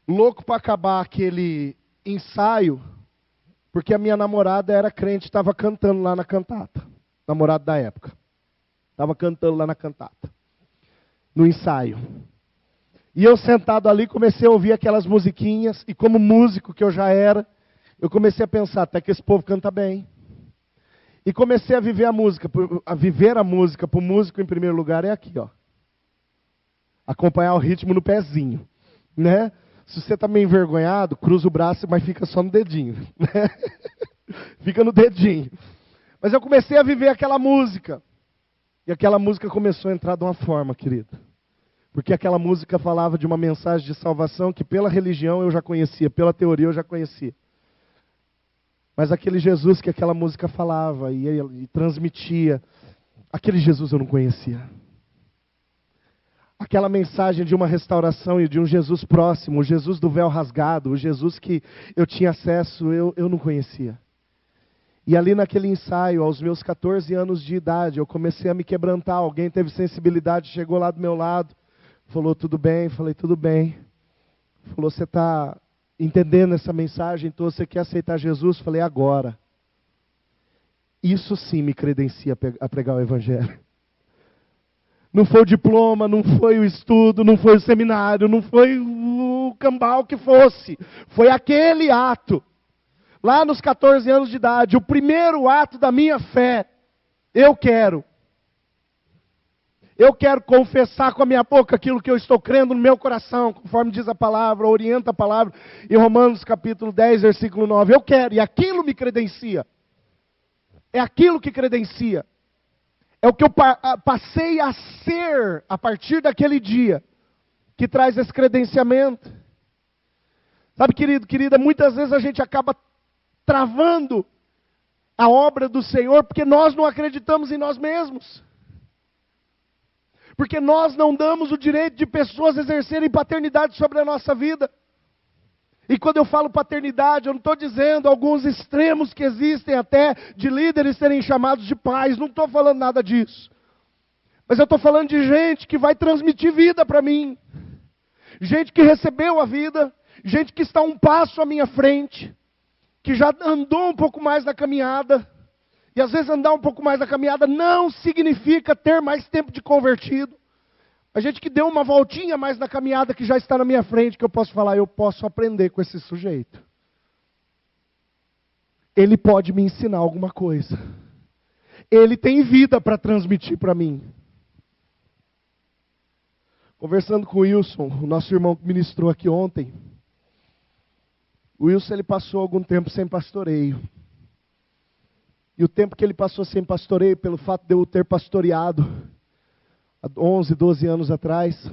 Louco para acabar aquele ensaio, porque a minha namorada era crente, estava cantando lá na cantata. Namorado da época. Estava cantando lá na cantata. No ensaio. E eu sentado ali comecei a ouvir aquelas musiquinhas, e como músico que eu já era, eu comecei a pensar, até que esse povo canta bem. E comecei a viver a música. Para o músico em primeiro lugar é aqui, ó. Acompanhar o ritmo no pezinho, né? Se você está meio envergonhado, cruza o braço, mas fica só no dedinho, né? Fica no dedinho. Mas eu comecei a viver aquela música. E aquela música começou a entrar de uma forma, querido. Porque aquela música falava de uma mensagem de salvação que pela religião eu já conhecia, pela teoria eu já conhecia. Mas aquele Jesus que aquela música falava e transmitia, aquele Jesus eu não conhecia. Aquela mensagem de uma restauração e de um Jesus próximo, o Jesus do véu rasgado, o Jesus que eu tinha acesso, eu não conhecia. E ali naquele ensaio, aos meus 14 anos de idade, eu comecei a me quebrantar. Alguém teve sensibilidade, chegou lá do meu lado, falou, tudo bem? Falei, tudo bem. Falou, você está entendendo essa mensagem? Então você quer aceitar Jesus? Falei, agora. Isso sim me credencia a pregar o Evangelho. Não foi o diploma, não foi o estudo, não foi o seminário, não foi o cambal que fosse. Foi aquele ato. Lá nos 14 anos de idade, o primeiro ato da minha fé, eu quero confessar com a minha boca aquilo que eu estou crendo no meu coração, conforme diz a palavra, orienta a palavra, em Romanos capítulo 10, versículo 9. Eu quero, e aquilo me credencia. É aquilo que credencia. É o que eu passei a ser a partir daquele dia, que traz esse credenciamento. Sabe, querido, querida, muitas vezes a gente acaba travando a obra do Senhor, porque nós não acreditamos em nós mesmos. Porque nós não damos o direito de pessoas exercerem paternidade sobre a nossa vida. E quando eu falo paternidade, eu não estou dizendo alguns extremos que existem até de líderes serem chamados de pais, não estou falando nada disso. Mas eu estou falando de gente que vai transmitir vida para mim. Gente que recebeu a vida, gente que está um passo à minha frente, que já andou um pouco mais na caminhada. E às vezes andar um pouco mais na caminhada não significa ter mais tempo de convertido. A gente que deu uma voltinha mais na caminhada, que já está na minha frente, que eu posso falar, eu posso aprender com esse sujeito. Ele pode me ensinar alguma coisa. Ele tem vida para transmitir para mim. Conversando com o Wilson, o nosso irmão que ministrou aqui ontem, o Wilson ele passou algum tempo sem pastoreio. E o tempo que ele passou sem pastoreio, pelo fato de eu ter pastoreado há 11, 12 anos atrás,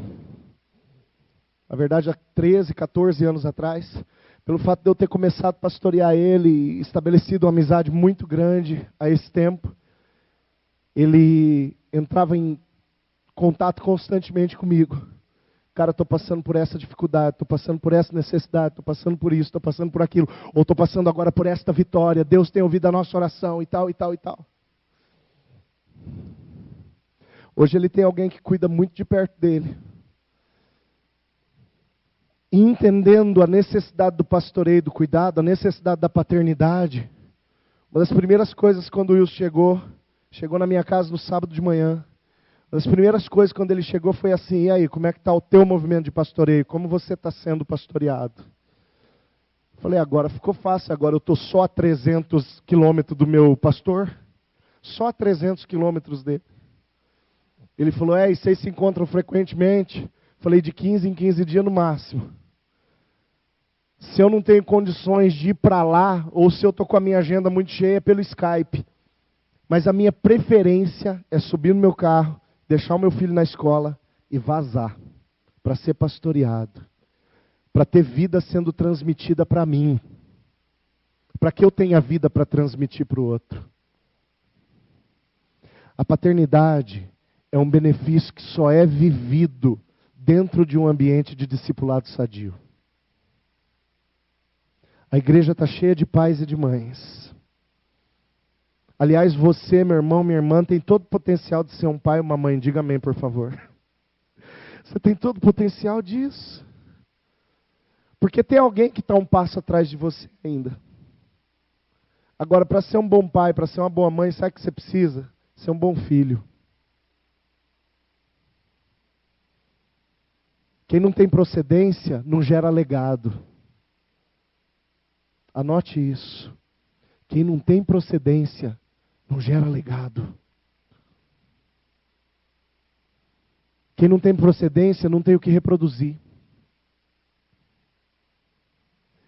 na verdade há 13, 14 anos atrás, pelo fato de eu ter começado a pastorear ele e estabelecido uma amizade muito grande a esse tempo, ele entrava em contato constantemente comigo. Cara, estou passando por essa dificuldade, estou passando por essa necessidade, estou passando por isso, estou passando por aquilo, ou estou passando agora por esta vitória, Deus tem ouvido a nossa oração e tal, e tal, e tal. Hoje ele tem alguém que cuida muito de perto dele. E entendendo a necessidade do pastoreio, do cuidado, a necessidade da paternidade, uma das primeiras coisas quando o Wilson chegou na minha casa no sábado de manhã, uma das primeiras coisas quando ele chegou foi assim, e aí, como é que está o teu movimento de pastoreio? Como você está sendo pastoreado? Falei, agora ficou fácil, agora eu estou só a 300 quilômetros do meu pastor. Só a 300 quilômetros dele. Ele falou, e vocês se encontram frequentemente? Falei, de 15 em 15 dias no máximo. Se eu não tenho condições de ir para lá, ou se eu estou com a minha agenda muito cheia, é pelo Skype. Mas a minha preferência é subir no meu carro, deixar o meu filho na escola e vazar. Para ser pastoreado. Para ter vida sendo transmitida para mim. Para que eu tenha vida para transmitir para o outro. A paternidade é um benefício que só é vivido dentro de um ambiente de discipulado sadio. A igreja está cheia de pais e de mães. Aliás, você, meu irmão, minha irmã, tem todo o potencial de ser um pai e uma mãe. Diga amém, por favor. Você tem todo o potencial disso. Porque tem alguém que está um passo atrás de você ainda. Agora, para ser um bom pai, para ser uma boa mãe, sabe o que você precisa? Ser um bom filho. Quem não tem procedência, não gera legado. Anote isso. Quem não tem procedência, não gera legado. Quem não tem procedência, não tem o que reproduzir.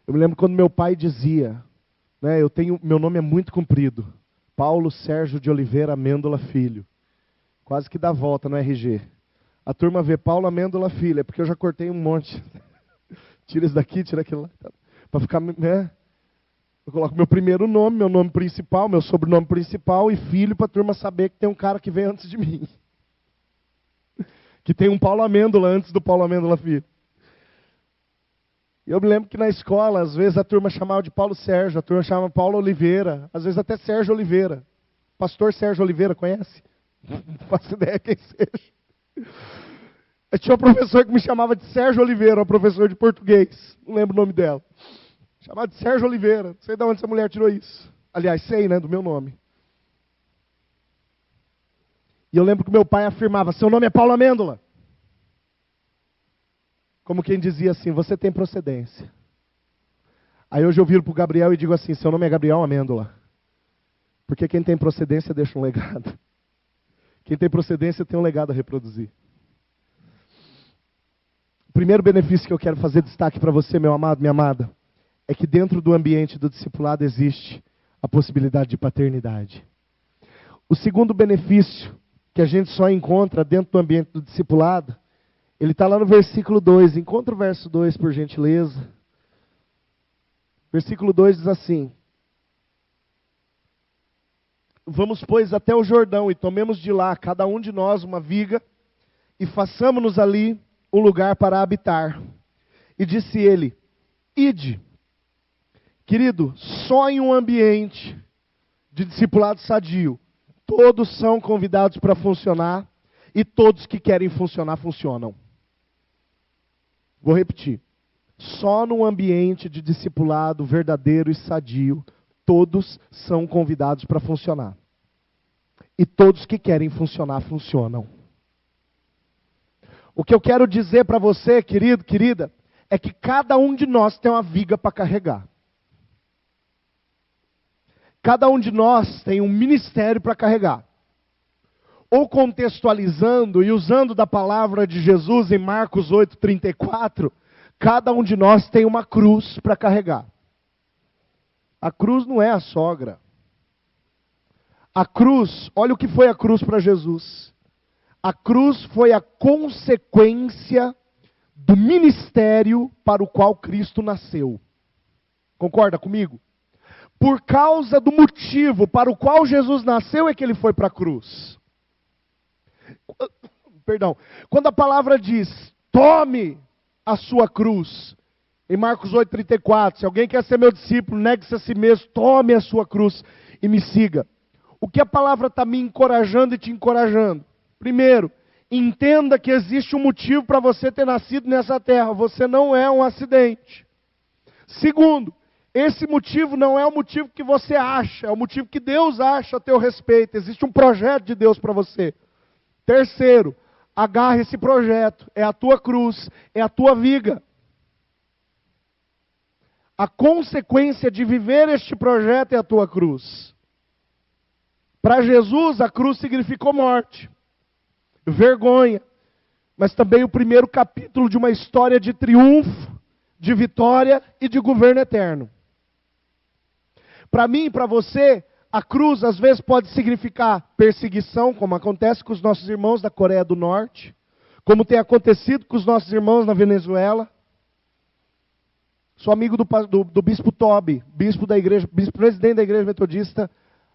Eu me lembro quando meu pai dizia, né, meu nome é muito comprido. Paulo Sérgio de Oliveira Amêndola Filho. Quase que dá volta no RG. A turma vê Paulo Amêndola Filho, é porque eu já cortei um monte. Tira isso daqui, tira aquilo lá. Para ficar, né? Eu coloco meu primeiro nome, meu nome principal, meu sobrenome principal e filho, para a turma saber que tem um cara que veio antes de mim. Que tem um Paulo Amêndola antes do Paulo Amêndola Filho. Eu me lembro que na escola, às vezes a turma chamava de Paulo Sérgio, a turma chamava Paulo Oliveira, às vezes até Sérgio Oliveira. Pastor Sérgio Oliveira, conhece? Não faço ideia quem seja. Eu tinha uma professora que me chamava de Sérgio Oliveira, uma professora de português, não lembro o nome dela. Chamava de Sérgio Oliveira, não sei de onde essa mulher tirou isso. Aliás, sei, né, do meu nome. E eu lembro que meu pai afirmava, seu nome é Paulo Amêndola. Como quem dizia assim, você tem procedência. Aí hoje eu viro para o Gabriel e digo assim, seu nome é Gabriel Amêndola. Porque quem tem procedência deixa um legado. Quem tem procedência tem um legado a reproduzir. O primeiro benefício que eu quero fazer destaque para você, meu amado, minha amada, é que dentro do ambiente do discipulado existe a possibilidade de paternidade. O segundo benefício que a gente só encontra dentro do ambiente do discipulado, ele está lá no versículo 2. Encontra o verso 2, por gentileza. Versículo 2 diz assim: vamos, pois, até o Jordão, e tomemos de lá, cada um de nós, uma viga, e façamos-nos ali um lugar para habitar. E disse ele, ide. Querido, só em um ambiente de discipulado sadio, todos são convidados para funcionar, e todos que querem funcionar, funcionam. Vou repetir. Só num ambiente de discipulado verdadeiro e sadio, todos são convidados para funcionar. E todos que querem funcionar, funcionam. O que eu quero dizer para você, querido, querida, é que cada um de nós tem uma viga para carregar. Cada um de nós tem um ministério para carregar. Ou contextualizando e usando da palavra de Jesus em Marcos 8:34, cada um de nós tem uma cruz para carregar. A cruz não é a sogra. A cruz, olha o que foi a cruz para Jesus. A cruz foi a consequência do ministério para o qual Cristo nasceu. Concorda comigo? Por causa do motivo para o qual Jesus nasceu é que ele foi para a cruz. Perdão. Quando a palavra diz, tome a sua cruz, em Marcos 8:34, se alguém quer ser meu discípulo, negue-se a si mesmo, tome a sua cruz e me siga. O que a palavra está me encorajando e te encorajando? Primeiro, entenda que existe um motivo para você ter nascido nessa terra. Você não é um acidente. Segundo, esse motivo não é o motivo que você acha, é o motivo que Deus acha a teu respeito. Existe um projeto de Deus para você. Terceiro, agarre esse projeto. É a tua cruz, é a tua viga. A consequência de viver este projeto é a tua cruz. Para Jesus, a cruz significou morte, vergonha, mas também o primeiro capítulo de uma história de triunfo, de vitória e de governo eterno. Para mim e para você, a cruz às vezes pode significar perseguição, como acontece com os nossos irmãos da Coreia do Norte, como tem acontecido com os nossos irmãos na Venezuela. Sou amigo do bispo Tobi, presidente da igreja metodista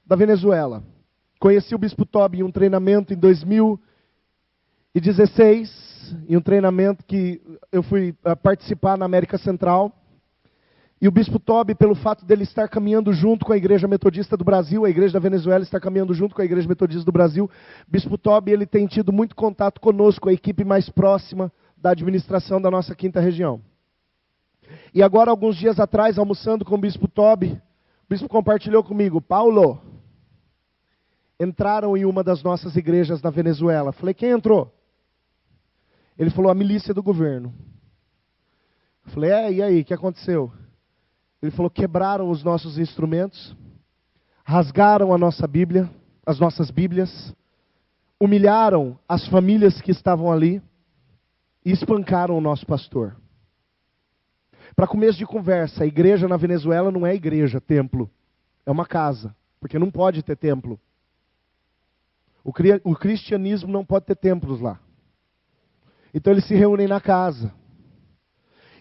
da Venezuela. Conheci o bispo Tobi em um treinamento em 2016, em um treinamento que eu fui participar na América Central. E o bispo Tobi, pelo fato dele estar caminhando junto com a igreja metodista do Brasil, a igreja da Venezuela está caminhando junto com a igreja metodista do Brasil, o bispo Tobi, ele tem tido muito contato conosco, a equipe mais próxima da administração da nossa quinta região. E agora, alguns dias atrás, almoçando com o bispo Tobi, o bispo compartilhou comigo: Paulo, entraram em uma das nossas igrejas na Venezuela. Falei: quem entrou? Ele falou: a milícia do governo. Falei: e aí, o que aconteceu? Ele falou: quebraram os nossos instrumentos, rasgaram a nossa Bíblia, as nossas Bíblias, humilharam as famílias que estavam ali e espancaram o nosso pastor. Para começo de conversa, a igreja na Venezuela não é igreja, templo. É uma casa, porque não pode ter templo. O cristianismo não pode ter templos lá. Então eles se reúnem na casa.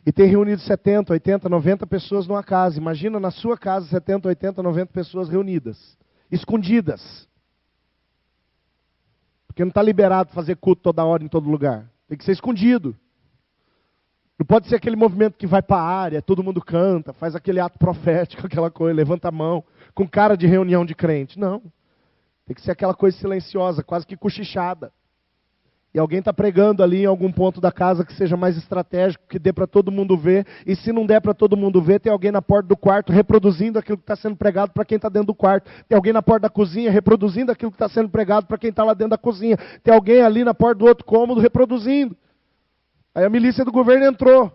E tem reunido 70, 80, 90 pessoas numa casa. Imagina na sua casa 70, 80, 90 pessoas reunidas, escondidas. Porque não está liberado fazer culto toda hora em todo lugar. Tem que ser escondido. Não pode ser aquele movimento que vai para a área, todo mundo canta, faz aquele ato profético, aquela coisa, levanta a mão, com cara de reunião de crente. Não. Tem que ser aquela coisa silenciosa, quase que cochichada. E alguém está pregando ali em algum ponto da casa que seja mais estratégico, que dê para todo mundo ver. E se não der para todo mundo ver, tem alguém na porta do quarto reproduzindo aquilo que está sendo pregado para quem está dentro do quarto. Tem alguém na porta da cozinha reproduzindo aquilo que está sendo pregado para quem está lá dentro da cozinha. Tem alguém ali na porta do outro cômodo reproduzindo. Aí a milícia do governo entrou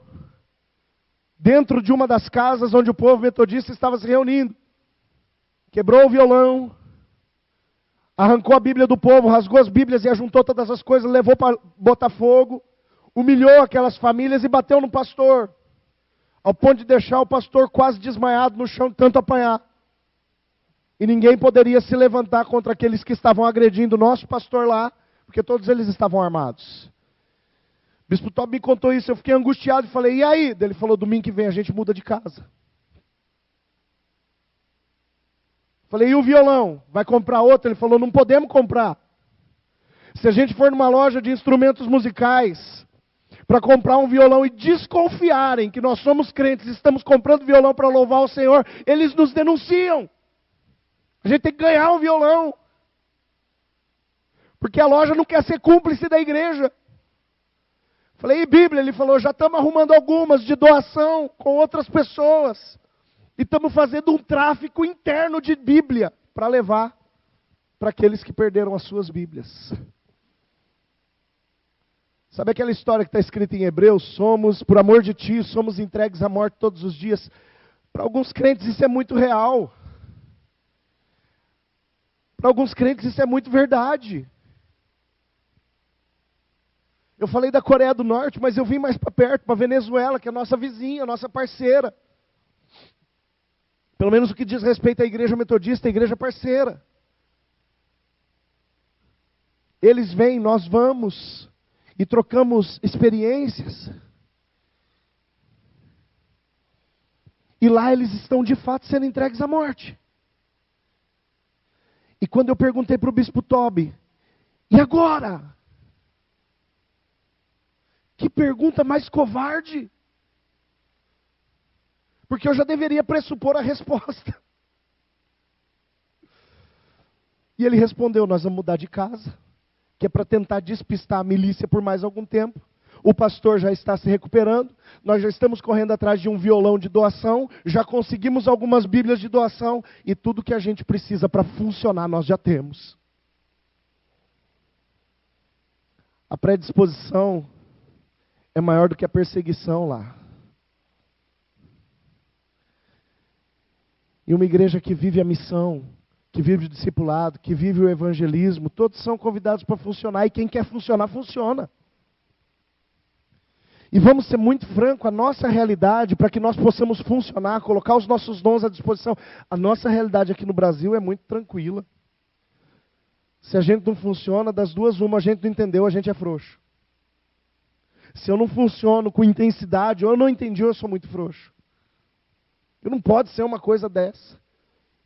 dentro de uma das casas onde o povo metodista estava se reunindo. Quebrou o violão, arrancou a Bíblia do povo, rasgou as Bíblias e ajuntou todas as coisas, levou para botar fogo, humilhou aquelas famílias e bateu no pastor, ao ponto de deixar o pastor quase desmaiado no chão de tanto apanhar. E ninguém poderia se levantar contra aqueles que estavam agredindo o nosso pastor lá, porque todos eles estavam armados. O bispo Tobi me contou isso, eu fiquei angustiado e falei: e aí? Ele falou: domingo que vem a gente muda de casa. Falei: e o violão? Vai comprar outro? Ele falou: não podemos comprar. Se a gente for numa loja de instrumentos musicais para comprar um violão e desconfiarem que nós somos crentes e estamos comprando violão para louvar o Senhor, eles nos denunciam. A gente tem que ganhar um violão. Porque a loja não quer ser cúmplice da igreja. Falei: e Bíblia? Ele falou: já estamos arrumando algumas de doação com outras pessoas. E estamos fazendo um tráfico interno de Bíblia para levar para aqueles que perderam as suas Bíblias. Sabe aquela história que está escrita em Hebreus? Somos, por amor de ti, somos entregues à morte todos os dias. Para alguns crentes isso é muito real. Para alguns crentes isso é muito verdade. Eu falei da Coreia do Norte, mas eu vim mais para perto, para a Venezuela, que é a nossa vizinha, a nossa parceira. Pelo menos o que diz respeito à igreja metodista, a igreja parceira. Eles vêm, nós vamos e trocamos experiências. E lá eles estão de fato sendo entregues à morte. E quando eu perguntei para o bispo Tobi: e agora? Que pergunta mais covarde. Porque eu já deveria pressupor a resposta. E ele respondeu: nós vamos mudar de casa, que é para tentar despistar a milícia por mais algum tempo. O pastor já está se recuperando, nós já estamos correndo atrás de um violão de doação, já conseguimos algumas Bíblias de doação, e tudo que a gente precisa para funcionar nós já temos. A predisposição é maior do que a perseguição lá. E uma igreja que vive a missão, que vive o discipulado, que vive o evangelismo, todos são convidados para funcionar, e quem quer funcionar, funciona. E vamos ser muito franco, a nossa realidade, para que nós possamos funcionar, colocar os nossos dons à disposição, a nossa realidade aqui no Brasil é muito tranquila. Se a gente não funciona, das duas uma, a gente não entendeu, a gente é frouxo. Se eu não funciono com intensidade, ou eu não entendi, ou eu sou muito frouxo. E não pode ser uma coisa dessa.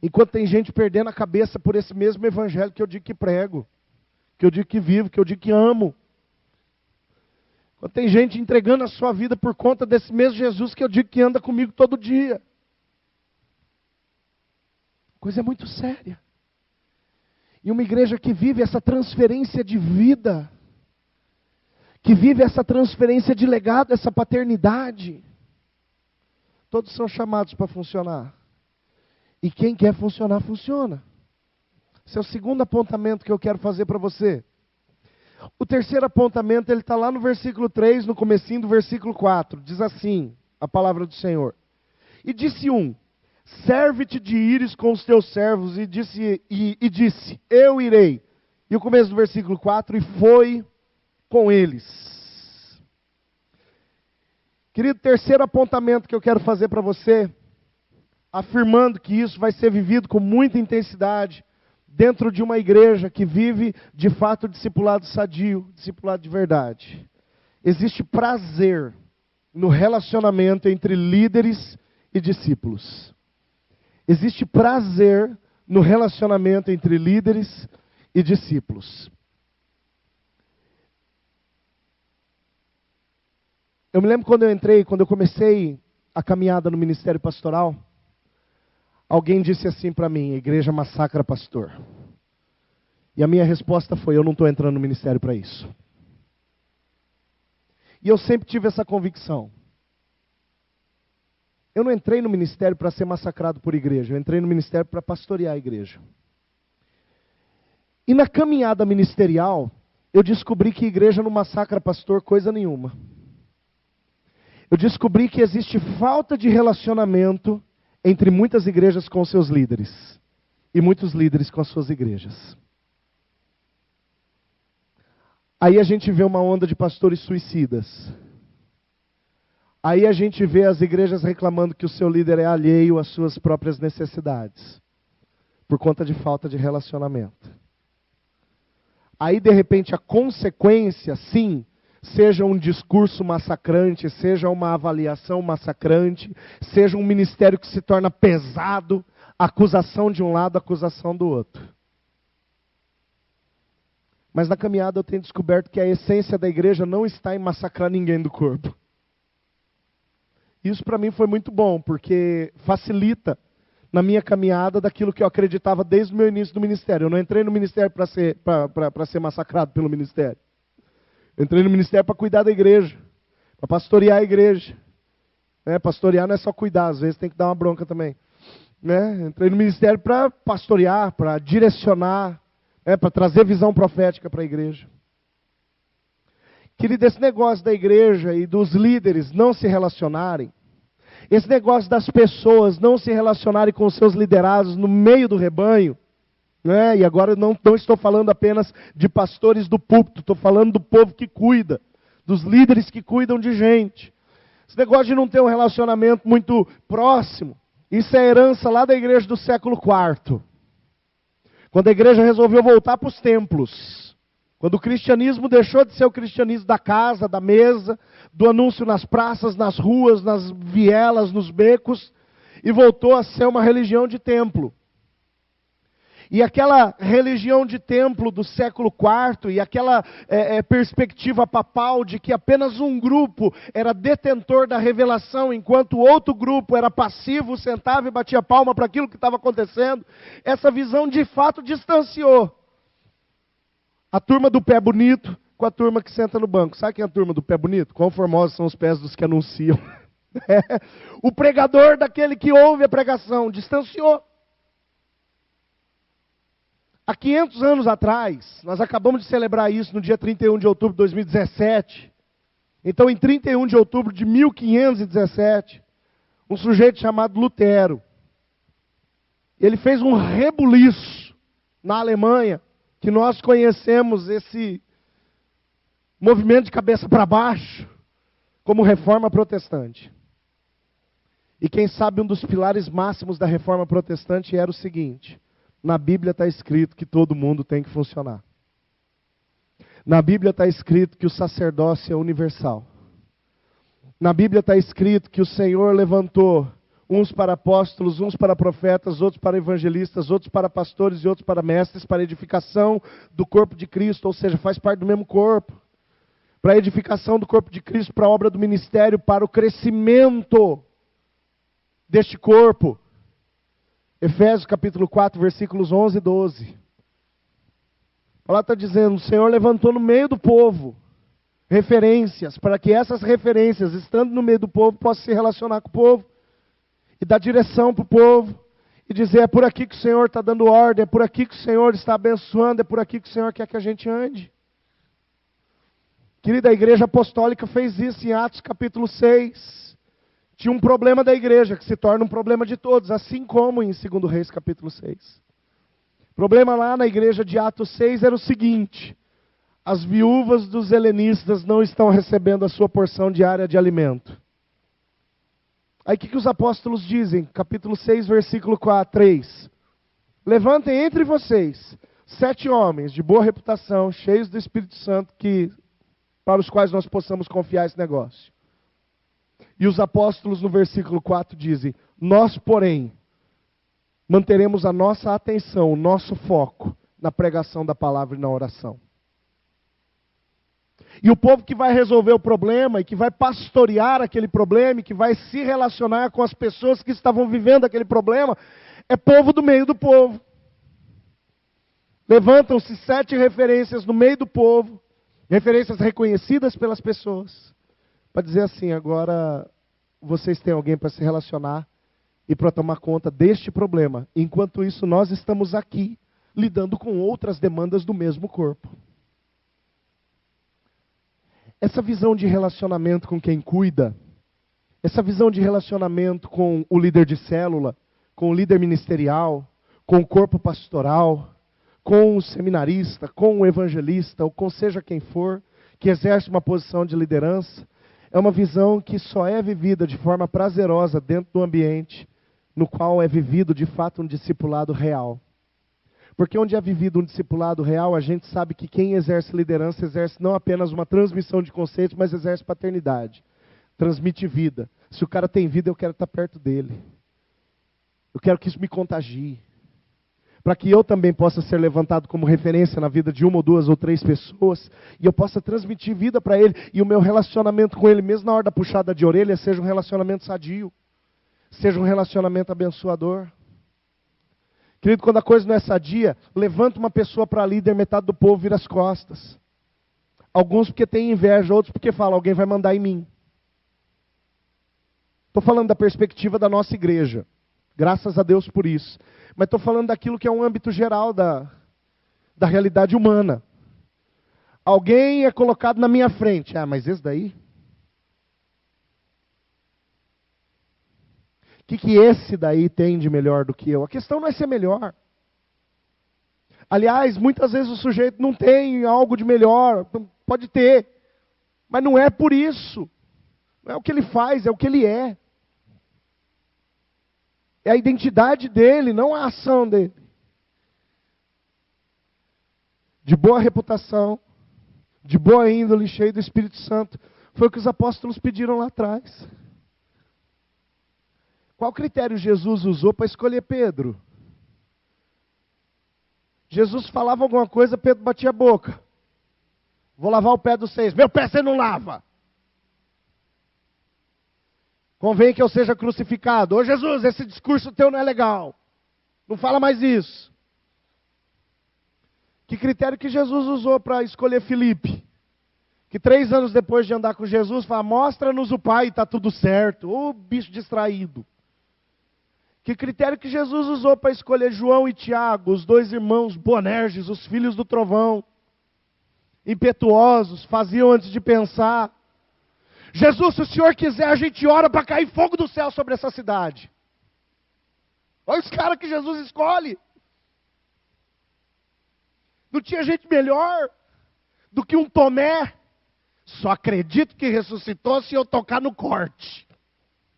Enquanto tem gente perdendo a cabeça por esse mesmo evangelho que eu digo que prego, que eu digo que vivo, que eu digo que amo. Quando tem gente entregando a sua vida por conta desse mesmo Jesus que eu digo que anda comigo todo dia. Coisa muito séria. E uma igreja que vive essa transferência de vida, que vive essa transferência de legado, essa paternidade, todos são chamados para funcionar. E quem quer funcionar, funciona. Esse é o segundo apontamento que eu quero fazer para você. O terceiro apontamento, ele está lá no versículo 3, no comecinho do versículo 4. Diz assim, a palavra do Senhor. E disse um, serve-te de ires com os teus servos. E disse, eu irei. E o começo do versículo 4, e foi com eles. Querido, terceiro apontamento que eu quero fazer para você, afirmando que isso vai ser vivido com muita intensidade, dentro de uma igreja que vive, de fato, discipulado sadio, discipulado de verdade. Existe prazer no relacionamento entre líderes e discípulos. Existe prazer no relacionamento entre líderes e discípulos. Eu me lembro quando eu comecei a caminhada no ministério pastoral, alguém disse assim para mim, a igreja massacra pastor. E a minha resposta foi, eu não estou entrando no ministério para isso. E eu sempre tive essa convicção. Eu não entrei no ministério para ser massacrado por igreja, eu entrei no ministério para pastorear a igreja. E na caminhada ministerial, eu descobri que igreja não massacra pastor coisa nenhuma. Eu descobri que existe falta de relacionamento entre muitas igrejas com seus líderes e muitos líderes com as suas igrejas. Aí a gente vê uma onda de pastores suicidas. Aí a gente vê as igrejas reclamando que o seu líder é alheio às suas próprias necessidades, por conta de falta de relacionamento. Aí de repente a consequência, sim, seja um discurso massacrante, seja uma avaliação massacrante, seja um ministério que se torna pesado, acusação de um lado, acusação do outro. Mas na caminhada eu tenho descoberto que a essência da igreja não está em massacrar ninguém do corpo. Isso para mim foi muito bom, porque facilita na minha caminhada daquilo que eu acreditava desde o meu início do ministério. Eu não entrei no ministério para ser massacrado pelo ministério. Eu entrei no ministério para cuidar da igreja, para pastorear a igreja. Pastorear não é só cuidar, às vezes tem que dar uma bronca também. Entrei no ministério para pastorear, para direcionar, para trazer visão profética para a igreja. Querido, esse negócio da igreja e dos líderes não se relacionarem, esse negócio das pessoas não se relacionarem com os seus liderados no meio do rebanho, e agora não estou falando apenas de pastores do púlpito, estou falando do povo que cuida, dos líderes que cuidam de gente. Esse negócio de não ter um relacionamento muito próximo, isso é herança lá da igreja do século IV. Quando a igreja resolveu voltar para os templos. Quando o cristianismo deixou de ser o cristianismo da casa, da mesa, do anúncio nas praças, nas ruas, nas vielas, nos becos, e voltou a ser uma religião de templo. E aquela religião de templo do século IV e aquela perspectiva papal de que apenas um grupo era detentor da revelação, enquanto o outro grupo era passivo, sentava e batia palma para aquilo que estava acontecendo, essa visão de fato distanciou a turma do pé bonito com a turma que senta no banco. Sabe quem é a turma do pé bonito? Quão formosos são os pés dos que anunciam. O pregador daquele que ouve a pregação distanciou. Há 500 anos atrás, nós acabamos de celebrar isso no dia 31 de outubro de 2017. Então, em 31 de outubro de 1517, um sujeito chamado Lutero, Ele fez um rebuliço na Alemanha, que nós conhecemos esse movimento de cabeça para baixo, como reforma protestante. E quem sabe um dos pilares máximos da reforma protestante era o seguinte: na Bíblia está escrito que todo mundo tem que funcionar. Na Bíblia está escrito que o sacerdócio é universal. Na Bíblia está escrito que o Senhor levantou uns para apóstolos, uns para profetas, outros para evangelistas, outros para pastores e outros para mestres, para a edificação do corpo de Cristo, ou seja, faz parte do mesmo corpo. Para a edificação do corpo de Cristo, para a obra do ministério, para o crescimento deste corpo. Efésios capítulo 4, versículos 11 e 12. Lá está dizendo, o Senhor levantou no meio do povo referências, para que essas referências, estando no meio do povo, possam se relacionar com o povo, e dar direção para o povo, e dizer, é por aqui que o Senhor está dando ordem, é por aqui que o Senhor está abençoando, é por aqui que o Senhor quer que a gente ande. Querida, a igreja apostólica fez isso em Atos capítulo 6. Tinha um problema da igreja, que se torna um problema de todos, assim como em 2 Reis capítulo 6. O problema lá na igreja de Atos 6 era o seguinte: as viúvas dos helenistas não estão recebendo a sua porção diária de alimento. Aí o que os apóstolos dizem? Capítulo 6, versículo 3. Levantem entre vocês 7 homens de boa reputação, cheios do Espírito Santo, para os quais nós possamos confiar esse negócio. E os apóstolos no versículo 4 dizem, nós, porém, manteremos a nossa atenção, o nosso foco na pregação da palavra e na oração. E o povo que vai resolver o problema, e que vai pastorear aquele problema, e que vai se relacionar com as pessoas que estavam vivendo aquele problema, é povo do meio do povo. Levantam-se 7 referências no meio do povo, referências reconhecidas pelas pessoas, para dizer assim, agora vocês têm alguém para se relacionar e para tomar conta deste problema. Enquanto isso, nós estamos aqui, lidando com outras demandas do mesmo corpo. Essa visão de relacionamento com quem cuida, essa visão de relacionamento com o líder de célula, com o líder ministerial, com o corpo pastoral, com o seminarista, com o evangelista, ou com seja quem for, que exerce uma posição de liderança, é uma visão que só é vivida de forma prazerosa dentro do ambiente no qual é vivido de fato um discipulado real. Porque onde é vivido um discipulado real, a gente sabe que quem exerce liderança exerce não apenas uma transmissão de conceitos, mas exerce paternidade. Transmite vida. Se o cara tem vida, eu quero estar perto dele. Eu quero que isso me contagie. Para que eu também possa ser levantado como referência na vida de 1 ou 2 ou 3 pessoas, e eu possa transmitir vida para ele, e o meu relacionamento com ele, mesmo na hora da puxada de orelha, seja um relacionamento sadio, seja um relacionamento abençoador. Querido, quando a coisa não é sadia, levanta uma pessoa para líder, metade do povo vira as costas. Alguns porque têm inveja, outros porque falam, alguém vai mandar em mim. Estou falando da perspectiva da nossa igreja. Graças a Deus por isso. Mas estou falando daquilo que é um âmbito geral da realidade humana. Alguém é colocado na minha frente. Ah, mas esse daí? O que esse daí tem de melhor do que eu? A questão não é ser melhor. Aliás, muitas vezes o sujeito não tem algo de melhor. Pode ter. Mas não é por isso. Não é o que ele faz, é o que ele é. É a identidade dele, não a ação dele. De boa reputação, de boa índole, cheio do Espírito Santo. Foi o que os apóstolos pediram lá atrás. Qual critério Jesus usou para escolher Pedro? Jesus falava alguma coisa, Pedro batia a boca. Vou lavar o pé dos 6. Meu pé você não lava. Convém que eu seja crucificado. Ô Jesus, esse discurso teu não é legal. Não fala mais isso. Que critério que Jesus usou para escolher Filipe? Que 3 anos depois de andar com Jesus, fala, mostra-nos o Pai e está tudo certo. Ô bicho distraído. Que critério que Jesus usou para escolher João e Tiago, os 2 irmãos Boanerges, os filhos do trovão, impetuosos, faziam antes de pensar. Jesus, se o Senhor quiser, a gente ora para cair fogo do céu sobre essa cidade. Olha os caras que Jesus escolhe. Não tinha gente melhor do que um Tomé. Só acredito que ressuscitou se eu tocar no corte.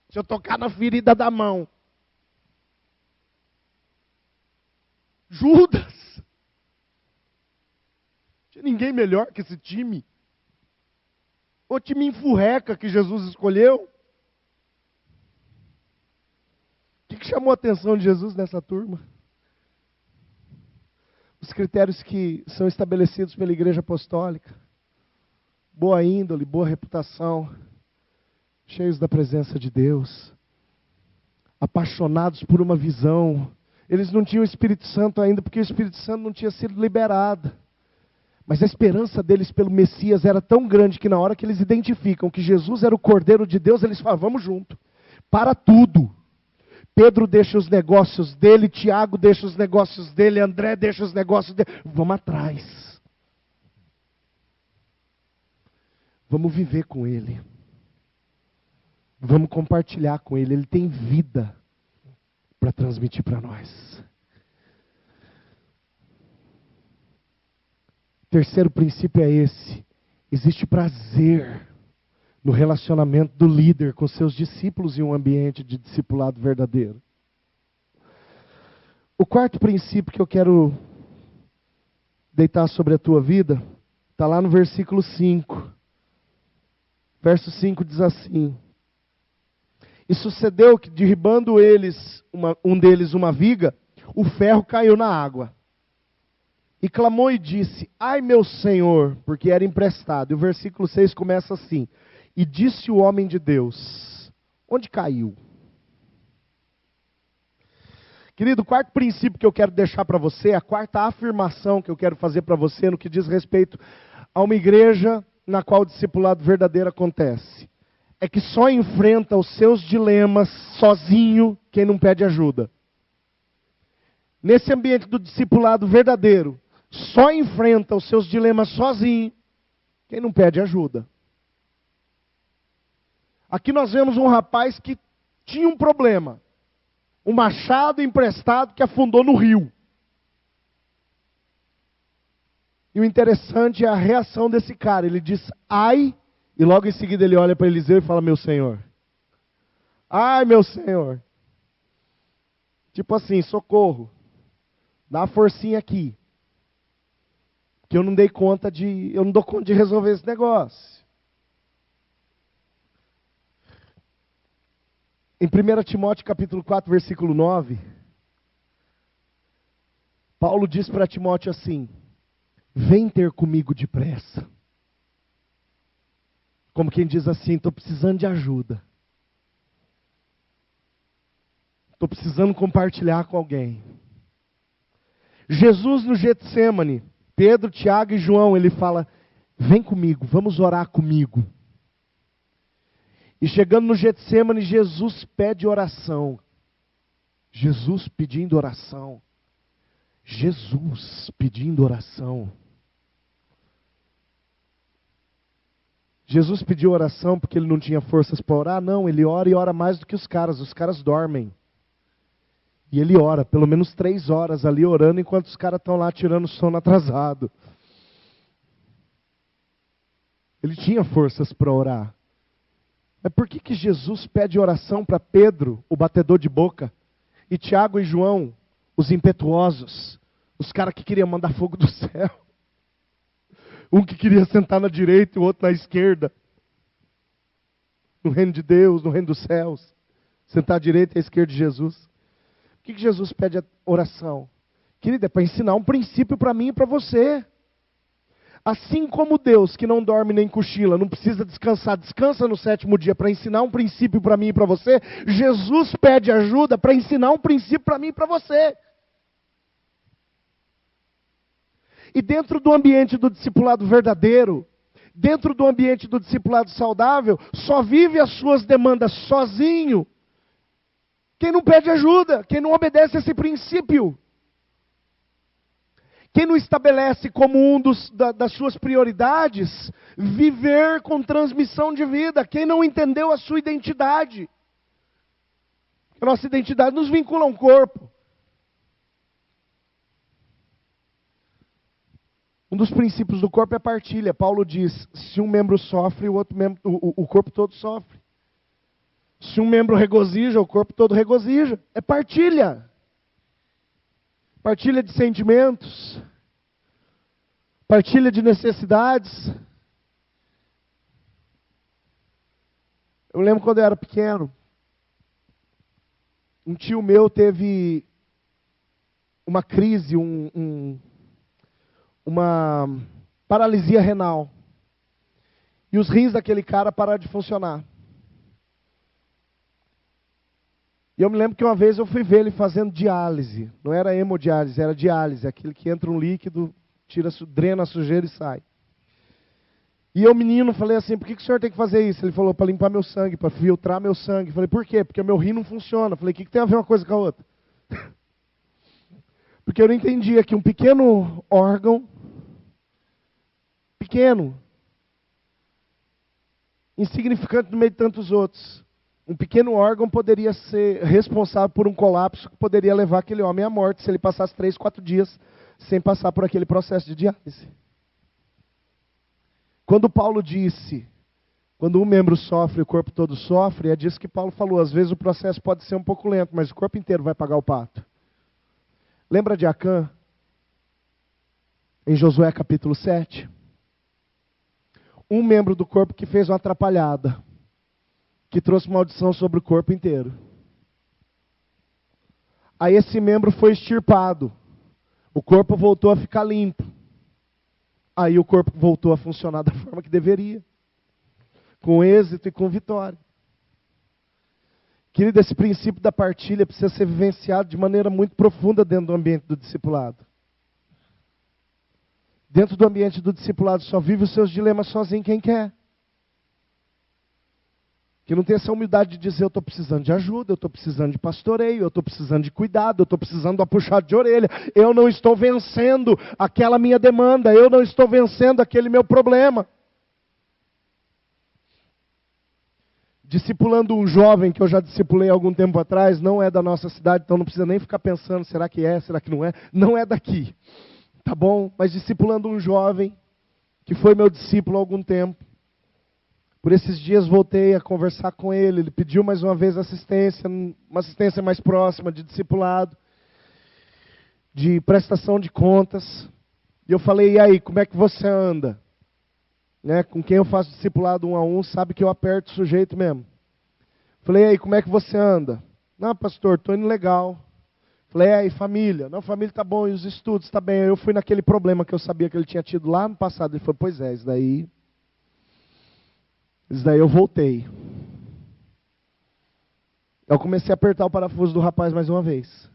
Se eu tocar na ferida da mão. Judas. Não tinha ninguém melhor que esse time. O time enfurreca que Jesus escolheu. O que chamou a atenção de Jesus nessa turma? Os critérios que são estabelecidos pela Igreja Apostólica. Boa índole, boa reputação. Cheios da presença de Deus. Apaixonados por uma visão. Eles não tinham o Espírito Santo ainda, porque o Espírito Santo não tinha sido liberado. Mas a esperança deles pelo Messias era tão grande que na hora que eles identificam que Jesus era o Cordeiro de Deus, eles falam, vamos junto. Para tudo. Pedro deixa os negócios dele, Tiago deixa os negócios dele, André deixa os negócios dele. Vamos atrás. Vamos viver com ele. Vamos compartilhar com ele. Ele tem vida para transmitir para nós. Terceiro princípio é esse. Existe prazer no relacionamento do líder com seus discípulos em um ambiente de discipulado verdadeiro. O quarto princípio que eu quero deitar sobre a tua vida, está lá no versículo 5. Verso 5 diz assim: E sucedeu que, derribando um deles uma viga, o ferro caiu na água. E clamou e disse, ai meu Senhor, porque era emprestado. E o versículo 6 começa assim: E disse o homem de Deus, onde caiu? Querido, o quarto princípio que eu quero deixar para você, a quarta afirmação que eu quero fazer para você no que diz respeito a uma igreja na qual o discipulado verdadeiro acontece, é que só enfrenta os seus dilemas sozinho quem não pede ajuda. Nesse ambiente do discipulado verdadeiro, só enfrenta os seus dilemas sozinho quem não pede ajuda. Aqui nós vemos um rapaz que tinha um problema. Um machado emprestado que afundou no rio. E o interessante é a reação desse cara. Ele diz, ai, e logo em seguida ele olha para Eliseu e fala, meu Senhor. Ai, meu Senhor. Tipo assim, socorro. Dá uma forcinha aqui. Que eu não dou conta de resolver esse negócio. Em 1 Timóteo capítulo 4, versículo 9, Paulo diz para Timóteo assim, vem ter comigo depressa. Como quem diz assim, estou precisando de ajuda. Estou precisando compartilhar com alguém. Jesus no Getsêmani, Pedro, Tiago e João, ele fala, vem comigo, vamos orar comigo. E chegando no Getsêmani, Jesus pede oração. Jesus pedindo oração. Jesus pedindo oração. Jesus pediu oração porque ele não tinha forças para orar? Não, ele ora e ora mais do que os caras dormem. E ele ora, pelo menos 3 horas ali orando, enquanto os caras estão lá tirando sono atrasado. Ele tinha forças para orar. Mas por que Jesus pede oração para Pedro, o batedor de boca, e Tiago e João, os impetuosos, os caras que queriam mandar fogo do céu? Um que queria sentar na direita e o outro na esquerda. No reino de Deus, no reino dos céus. Sentar à direita e à esquerda de Jesus. Por que Jesus pede a oração? Querida, é para ensinar um princípio para mim e para você. Assim como Deus, que não dorme nem cochila, não precisa descansar, descansa no 7º dia para ensinar um princípio para mim e para você, Jesus pede ajuda para ensinar um princípio para mim e para você. E dentro do ambiente do discipulado verdadeiro, dentro do ambiente do discipulado saudável, só vive as suas demandas sozinho quem não pede ajuda, quem não obedece a esse princípio. Quem não estabelece como das suas prioridades, viver com transmissão de vida. Quem não entendeu a sua identidade. A nossa identidade nos vincula a um corpo. Um dos princípios do corpo é partilha. Paulo diz, se um membro sofre, o outro membro, o corpo todo sofre. Se um membro regozija, o corpo todo regozija. É partilha. Partilha de sentimentos. Partilha de necessidades. Eu lembro quando eu era pequeno, um tio meu teve uma crise, uma paralisia renal. E os rins daquele cara pararam de funcionar. E eu me lembro que uma vez eu fui ver ele fazendo diálise. Não era hemodiálise, era diálise. Aquele que entra um líquido, drena a sujeira e sai. E eu, menino, falei assim, por que o senhor tem que fazer isso? Ele falou, para limpar meu sangue, para filtrar meu sangue. Falei, por quê? Porque meu rim não funciona. Falei, o que tem a ver uma coisa com a outra? Porque eu não entendia que um pequeno órgão, pequeno, insignificante no meio de tantos outros, um pequeno órgão poderia ser responsável por um colapso que poderia levar aquele homem à morte se ele passasse 3, 4 dias sem passar por aquele processo de diálise. Quando Paulo disse, quando um membro sofre, o corpo todo sofre, é disso que Paulo falou. Às vezes o processo pode ser um pouco lento, mas o corpo inteiro vai pagar o pato. Lembra de Acã? Em Josué capítulo 7? Um membro do corpo que fez uma atrapalhada, que trouxe maldição sobre o corpo inteiro. Aí esse membro foi extirpado. O corpo voltou a ficar limpo. Aí o corpo voltou a funcionar da forma que deveria. Com êxito e com vitória. Querido, esse princípio da partilha precisa ser vivenciado de maneira muito profunda dentro do ambiente do discipulado. Dentro do ambiente do discipulado só vive os seus dilemas sozinho quem quer. Que não tem essa humildade de dizer, eu estou precisando de ajuda, eu estou precisando de pastoreio, eu estou precisando de cuidado, eu estou precisando de uma puxada de orelha. Eu não estou vencendo aquela minha demanda, eu não estou vencendo aquele meu problema. Discipulando um jovem que eu já discipulei há algum tempo atrás, não é da nossa cidade, então não precisa nem ficar pensando, será que é, será que não é? Não é daqui, tá bom? Mas discipulando um jovem que foi meu discípulo há algum tempo. Por esses dias voltei a conversar com ele, ele pediu mais uma vez assistência, uma assistência mais próxima de discipulado, de prestação de contas. E eu falei, e aí, como é que você anda? Né, com quem eu faço discipulado 1 a 1, sabe que eu aperto o sujeito mesmo. Falei, e aí, como é que você anda? Não, pastor, estou indo legal. Falei, e aí, família? Não, família está bom, e os estudos, está bem. Eu fui naquele problema que eu sabia que ele tinha tido lá no passado. Ele falou, pois é, isso daí eu voltei. Eu comecei a apertar o parafuso do rapaz mais uma vez.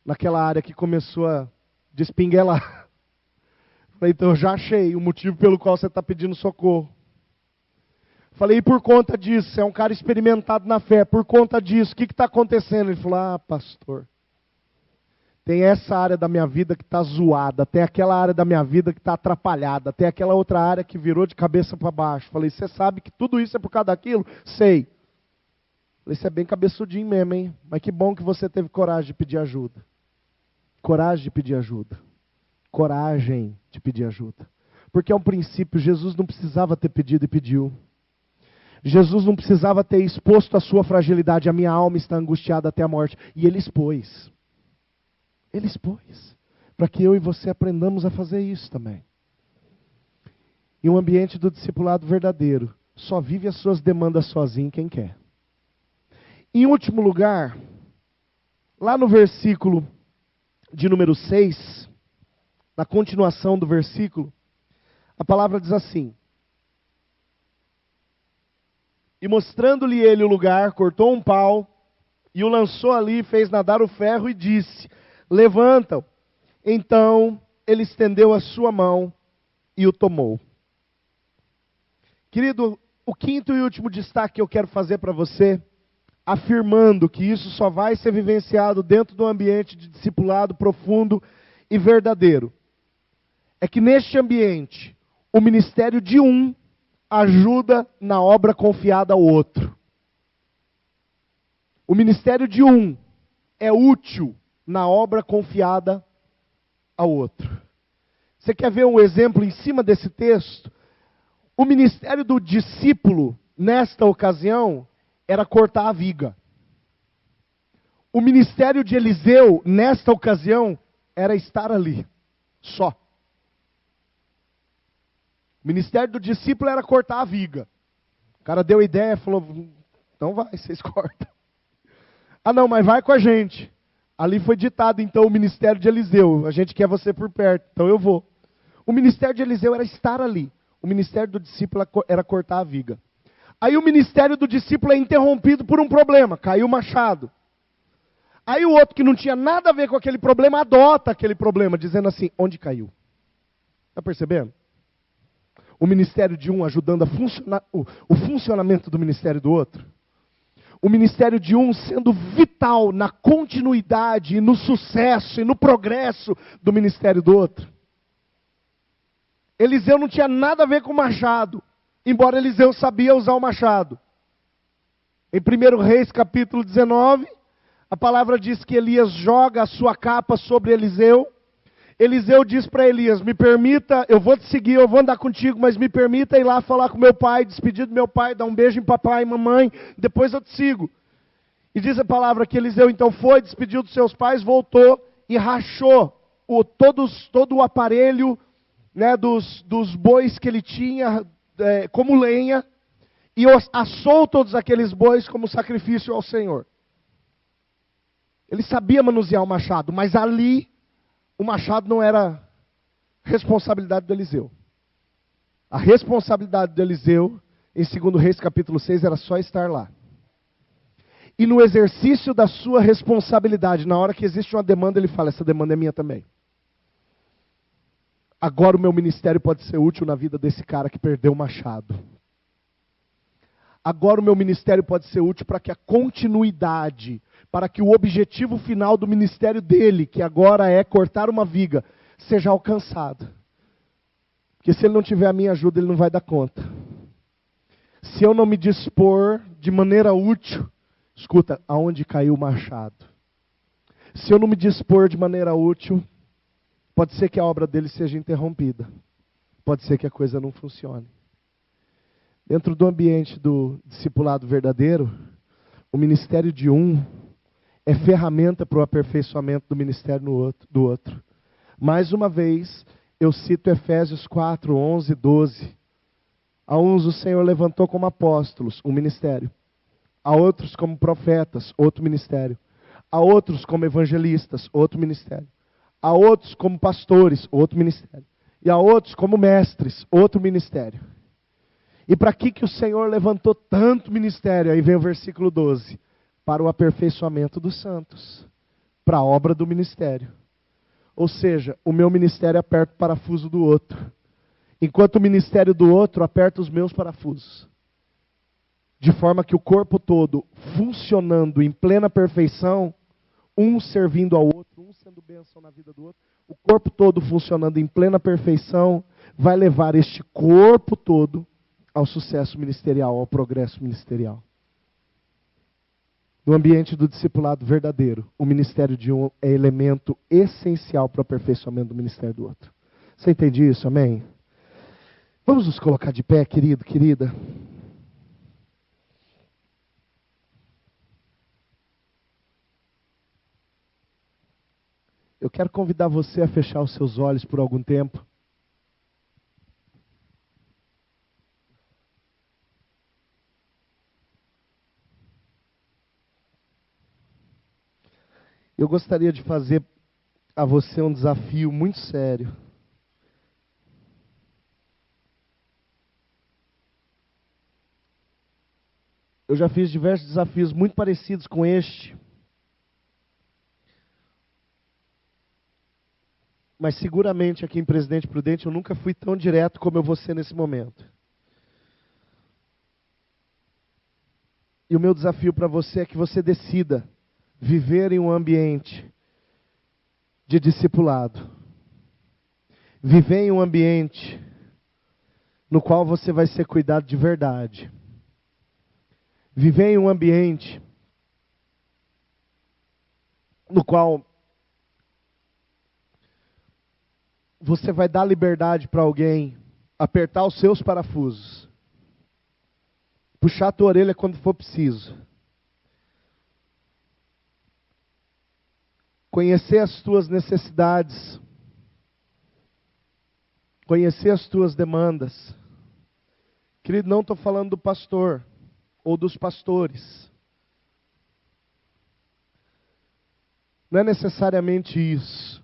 Naquela área que começou a despinguelar. Falei, então eu já achei o motivo pelo qual você está pedindo socorro. Falei, e por conta disso, você é um cara experimentado na fé, por conta disso, o que está acontecendo? Ele falou, pastor, tem essa área da minha vida que está zoada, tem aquela área da minha vida que está atrapalhada, tem aquela outra área que virou de cabeça para baixo. Falei, você sabe que tudo isso é por causa daquilo? Sei. Falei, você é bem cabeçudinho mesmo, hein? Mas que bom que você teve coragem de pedir ajuda. Coragem de pedir ajuda. Coragem de pedir ajuda. Porque é um princípio, Jesus não precisava ter pedido e pediu. Jesus não precisava ter exposto a sua fragilidade, a minha alma está angustiada até a morte. E Ele expôs. Ele expôs. Para que eu e você aprendamos a fazer isso também. Em um ambiente do discipulado verdadeiro, só vive as suas demandas sozinho quem quer. Em último lugar, lá no versículo de número 6, na continuação do versículo, a palavra diz assim: e mostrando-lhe ele o lugar, cortou um pau, e o lançou ali, fez nadar o ferro, e disse, levanta-o. Então ele estendeu a sua mão e o tomou. Querido, o quinto e último destaque que eu quero fazer para você, afirmando que isso só vai ser vivenciado dentro do ambiente de discipulado profundo e verdadeiro, é que neste ambiente, o ministério de um ajuda na obra confiada ao outro. O ministério de um é útil na obra confiada ao outro. Você quer ver um exemplo em cima desse texto? O ministério do discípulo, nesta ocasião, era cortar a viga. O ministério de Eliseu, nesta ocasião, era estar ali, só. O ministério do discípulo era cortar a viga. O cara deu ideia, falou, então vai, vocês cortam. Ah não, mas vai com a gente. Ali foi ditado então o ministério de Eliseu. A gente quer você por perto, então eu vou. O ministério de Eliseu era estar ali. O ministério do discípulo era cortar a viga. Aí o ministério do discípulo é interrompido por um problema. Caiu o machado. Aí o outro que não tinha nada a ver com aquele problema, adota aquele problema, dizendo assim, onde caiu? Está percebendo? O ministério de um ajudando a funcionar, o funcionamento do ministério do outro. O ministério de um sendo vital na continuidade, e no sucesso e no progresso do ministério do outro. Eliseu não tinha nada a ver com o machado, embora Eliseu sabia usar o machado. Em 1 Reis capítulo 19, a palavra diz que Elias joga a sua capa sobre Eliseu. Eliseu diz para Elias, me permita, eu vou te seguir, eu vou andar contigo, mas me permita ir lá falar com meu pai, despedir do meu pai, dar um beijo em papai e mamãe, depois eu te sigo. E diz a palavra que Eliseu então foi, despediu dos seus pais, voltou e rachou todo o aparelho, né, dos bois que ele tinha como lenha, e assou todos aqueles bois como sacrifício ao Senhor. Ele sabia manusear o machado, mas ali o machado não era responsabilidade do Eliseu. A responsabilidade do Eliseu, em 2 Reis capítulo 6, era só estar lá. E no exercício da sua responsabilidade, na hora que existe uma demanda, ele fala, essa demanda é minha também. Agora o meu ministério pode ser útil na vida desse cara que perdeu o machado. Agora o meu ministério pode ser útil para que a continuidade, para que o objetivo final do ministério dele, que agora é cortar uma viga, seja alcançado. Porque se ele não tiver a minha ajuda, ele não vai dar conta. Se eu não me dispor de maneira útil, escuta, aonde caiu o machado? Se eu não me dispor de maneira útil, pode ser que a obra dele seja interrompida. Pode ser que a coisa não funcione. Dentro do ambiente do discipulado verdadeiro, o ministério de um é ferramenta para o aperfeiçoamento do ministério do outro. Mais uma vez, eu cito Efésios 4, 11, 12. A uns o Senhor levantou como apóstolos, um ministério. A outros como profetas, outro ministério. A outros como evangelistas, outro ministério. A outros como pastores, outro ministério. E a outros como mestres, outro ministério. E para que o Senhor levantou tanto ministério? Aí vem o versículo 12. Para o aperfeiçoamento dos santos. Para a obra do ministério. Ou seja, o meu ministério aperta o parafuso do outro. Enquanto o ministério do outro aperta os meus parafusos. De forma que o corpo todo funcionando em plena perfeição, um servindo ao outro, um sendo bênção na vida do outro, o corpo todo funcionando em plena perfeição, vai levar este corpo todo ao sucesso ministerial, ao progresso ministerial. No ambiente do discipulado verdadeiro, o ministério de um é elemento essencial para o aperfeiçoamento do ministério do outro. Você entende isso? Amém? Vamos nos colocar de pé, querido, querida. Eu quero convidar você a fechar os seus olhos por algum tempo. Eu gostaria de fazer a você um desafio muito sério. Eu já fiz diversos desafios muito parecidos com este. Mas seguramente aqui em Presidente Prudente eu nunca fui tão direto como eu vou ser nesse momento. E o meu desafio para você é que você decida viver em um ambiente de discipulado. Viver em um ambiente no qual você vai ser cuidado de verdade. Viver em um ambiente no qual você vai dar liberdade para alguém apertar os seus parafusos, puxar a tua orelha quando for preciso, conhecer as tuas necessidades, conhecer as tuas demandas. Querido, não estou falando do pastor ou dos pastores. Não é necessariamente isso.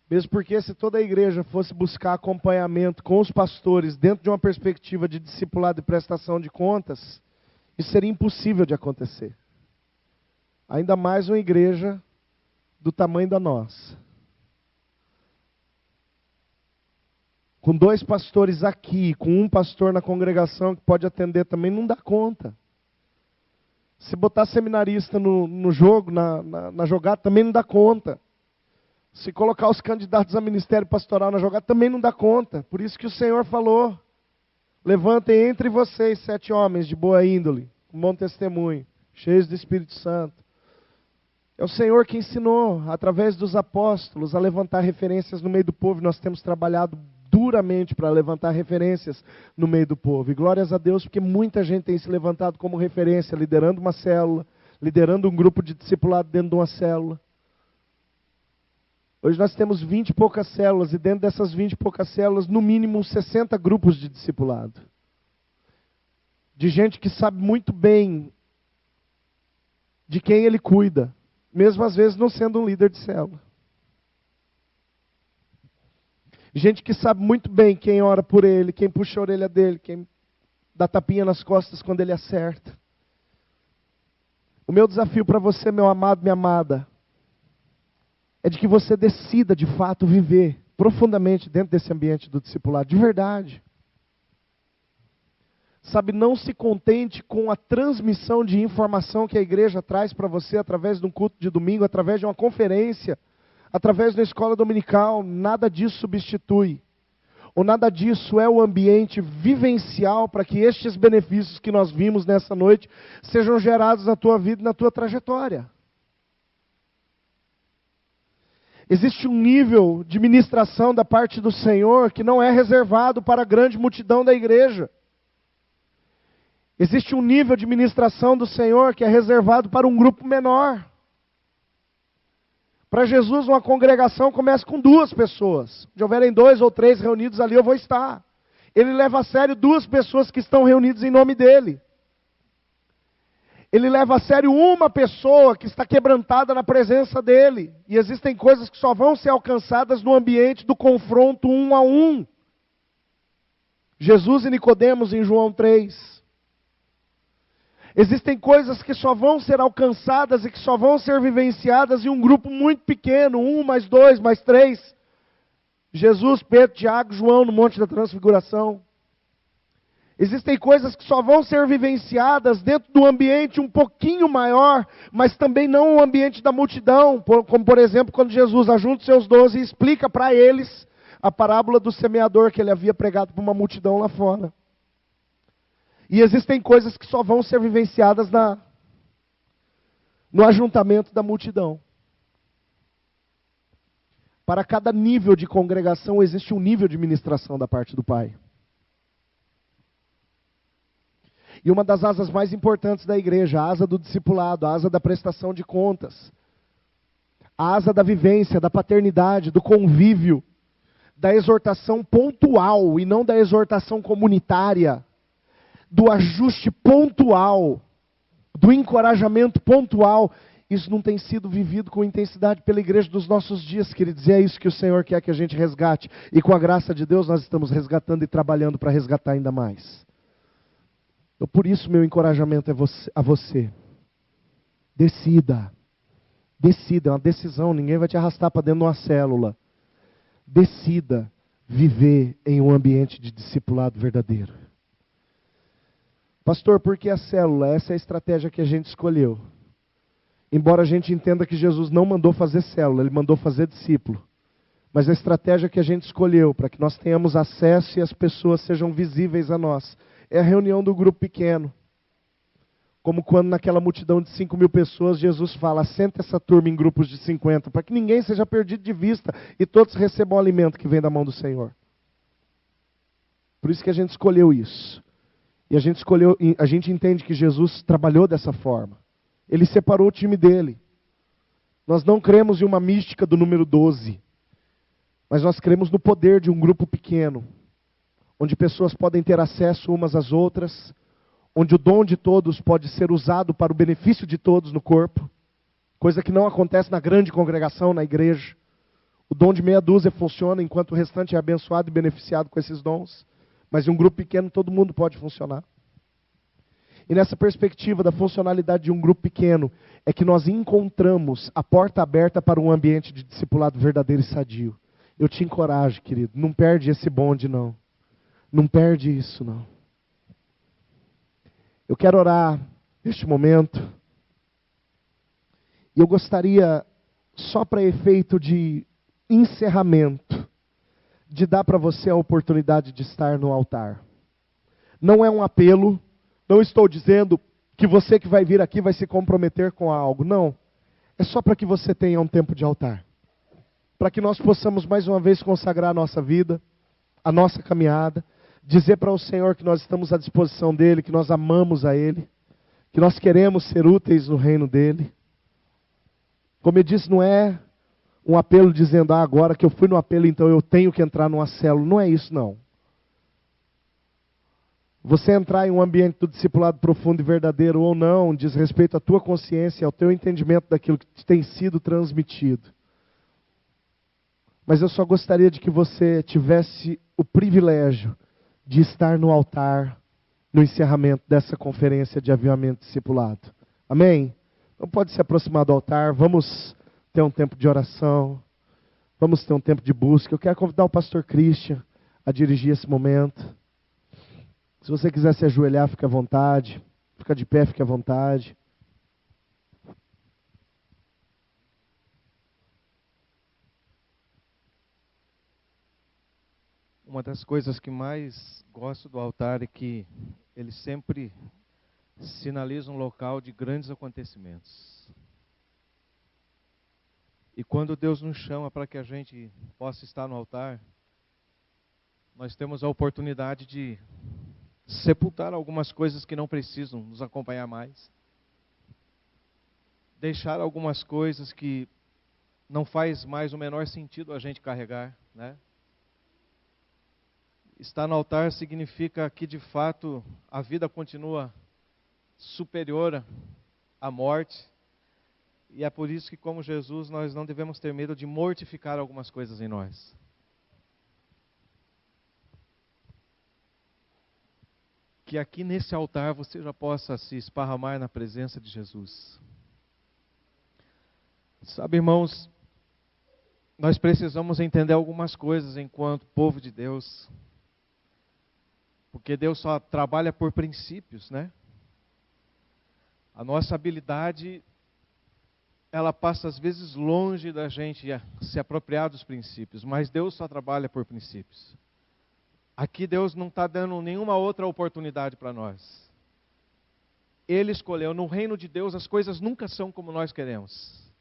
Mesmo porque se toda a igreja fosse buscar acompanhamento com os pastores dentro de uma perspectiva de discipulado e prestação de contas, isso seria impossível de acontecer. Ainda mais uma igreja do tamanho da nossa. Com 2 pastores aqui, com um pastor na congregação que pode atender também, não dá conta. Se botar seminarista no jogo, na jogada, também não dá conta. Se colocar os candidatos a ministério pastoral na jogada, também não dá conta. Por isso que o Senhor falou: levantem entre vocês 7 homens de boa índole, com bom testemunho, cheios do Espírito Santo. É o Senhor que ensinou, através dos apóstolos, a levantar referências no meio do povo. Nós temos trabalhado duramente para levantar referências no meio do povo. E glórias a Deus, porque muita gente tem se levantado como referência, liderando uma célula, liderando um grupo de discipulado dentro de uma célula. Hoje nós temos 20 e poucas células, e dentro dessas 20 e poucas células, no mínimo 60 grupos de discipulado. De gente que sabe muito bem de quem ele cuida, mesmo às vezes não sendo um líder de célula. Gente que sabe muito bem quem ora por ele, quem puxa a orelha dele, quem dá tapinha nas costas quando ele acerta. O meu desafio para você, meu amado, minha amada, é de que você decida de fato viver profundamente dentro desse ambiente do discipulado, de verdade. Sabe, não se contente com a transmissão de informação que a igreja traz para você através de um culto de domingo, através de uma conferência, através da escola dominical. Nada disso substitui, ou nada disso é o ambiente vivencial para que estes benefícios que nós vimos nessa noite sejam gerados na tua vida e na tua trajetória. Existe um nível de ministração da parte do Senhor que não é reservado para a grande multidão da igreja. Existe um nível de ministração do Senhor que é reservado para um grupo menor. Para Jesus, uma congregação começa com 2 pessoas. Se houverem 2 ou 3 reunidos ali, eu vou estar. Ele leva a sério 2 pessoas que estão reunidas em nome dele. Ele leva a sério uma pessoa que está quebrantada na presença dele. E existem coisas que só vão ser alcançadas no ambiente do confronto 1 a 1. Jesus e Nicodemos em João 3. Existem coisas que só vão ser alcançadas e que só vão ser vivenciadas em um grupo muito pequeno, 1 mais 2 mais 3. Jesus, Pedro, Tiago, João no Monte da Transfiguração. Existem coisas que só vão ser vivenciadas dentro do ambiente um pouquinho maior, mas também não o ambiente da multidão, como por exemplo quando Jesus ajunta seus 12 e explica para eles a parábola do semeador que ele havia pregado para uma multidão lá fora. E existem coisas que só vão ser vivenciadas no ajuntamento da multidão. Para cada nível de congregação existe um nível de ministração da parte do Pai. E uma das asas mais importantes da igreja, a asa do discipulado, a asa da prestação de contas, a asa da vivência, da paternidade, do convívio, da exortação pontual e não da exortação comunitária, do ajuste pontual, do encorajamento pontual. Isso não tem sido vivido com intensidade pela igreja dos nossos dias, queridos. E é isso que o Senhor quer que a gente resgate. E com a graça de Deus nós estamos resgatando e trabalhando para resgatar ainda mais. Então, por isso meu encorajamento é a você. Decida. Decida, é uma decisão. Ninguém vai te arrastar para dentro de uma célula. Decida viver em um ambiente de discipulado verdadeiro. Pastor, por que a célula? Essa é a estratégia que a gente escolheu. Embora a gente entenda que Jesus não mandou fazer célula, Ele mandou fazer discípulo. Mas a estratégia que a gente escolheu para que nós tenhamos acesso e as pessoas sejam visíveis a nós é a reunião do grupo pequeno. Como quando naquela multidão de 5.000 pessoas, Jesus fala, senta essa turma em grupos de 50, para que ninguém seja perdido de vista e todos recebam o alimento que vem da mão do Senhor. Por isso que a gente escolheu isso. E a gente entende que Jesus trabalhou dessa forma. Ele separou o time dele. Nós não cremos em uma mística do número 12, mas nós cremos no poder de um grupo pequeno, onde pessoas podem ter acesso umas às outras, onde o dom de todos pode ser usado para o benefício de todos no corpo, coisa que não acontece na grande congregação, na igreja. O dom de meia dúzia funciona enquanto o restante é abençoado e beneficiado com esses dons, mas em um grupo pequeno todo mundo pode funcionar. E nessa perspectiva da funcionalidade de um grupo pequeno, é que nós encontramos a porta aberta para um ambiente de discipulado verdadeiro e sadio. Eu te encorajo, querido, não perde esse bonde não. Não perde isso não. Eu quero orar neste momento. E eu gostaria, só para efeito de encerramento, de dar para você a oportunidade de estar no altar. Não é um apelo, não estou dizendo que você que vai vir aqui vai se comprometer com algo, não. É só para que você tenha um tempo de altar. Para que nós possamos mais uma vez consagrar a nossa vida, a nossa caminhada, dizer para o Senhor que nós estamos à disposição dEle, que nós amamos a Ele, que nós queremos ser úteis no reino dEle. Como eu disse, não é um apelo dizendo, agora que eu fui no apelo, então eu tenho que entrar numa célula. Não é isso, não. Você entrar em um ambiente do discipulado profundo e verdadeiro ou não, diz respeito à tua consciência, ao teu entendimento daquilo que te tem sido transmitido. Mas eu só gostaria de que você tivesse o privilégio de estar no altar, no encerramento dessa conferência de avivamento discipulado. Amém? Então pode se aproximar do altar, vamos ter um tempo de oração, vamos ter um tempo de busca. Eu quero convidar o pastor Christian a dirigir esse momento. Se você quiser se ajoelhar, fique à vontade. Fica de pé, fique à vontade. Uma das coisas que mais gosto do altar é que ele sempre sinaliza um local de grandes acontecimentos. E quando Deus nos chama para que a gente possa estar no altar, nós temos a oportunidade de sepultar algumas coisas que não precisam nos acompanhar mais. Deixar algumas coisas que não faz mais o menor sentido a gente carregar, né? Estar no altar significa que, de fato, a vida continua superior à morte. E é por isso que, como Jesus, nós não devemos ter medo de mortificar algumas coisas em nós. Que aqui nesse altar você já possa se esparramar na presença de Jesus. Sabe, irmãos, nós precisamos entender algumas coisas enquanto povo de Deus. Porque Deus só trabalha por princípios, né? A nossa habilidade, ela passa às vezes longe da gente se apropriar dos princípios, mas Deus só trabalha por princípios. Aqui Deus não está dando nenhuma outra oportunidade para nós. Ele escolheu. No reino de Deus as coisas nunca são como nós queremos.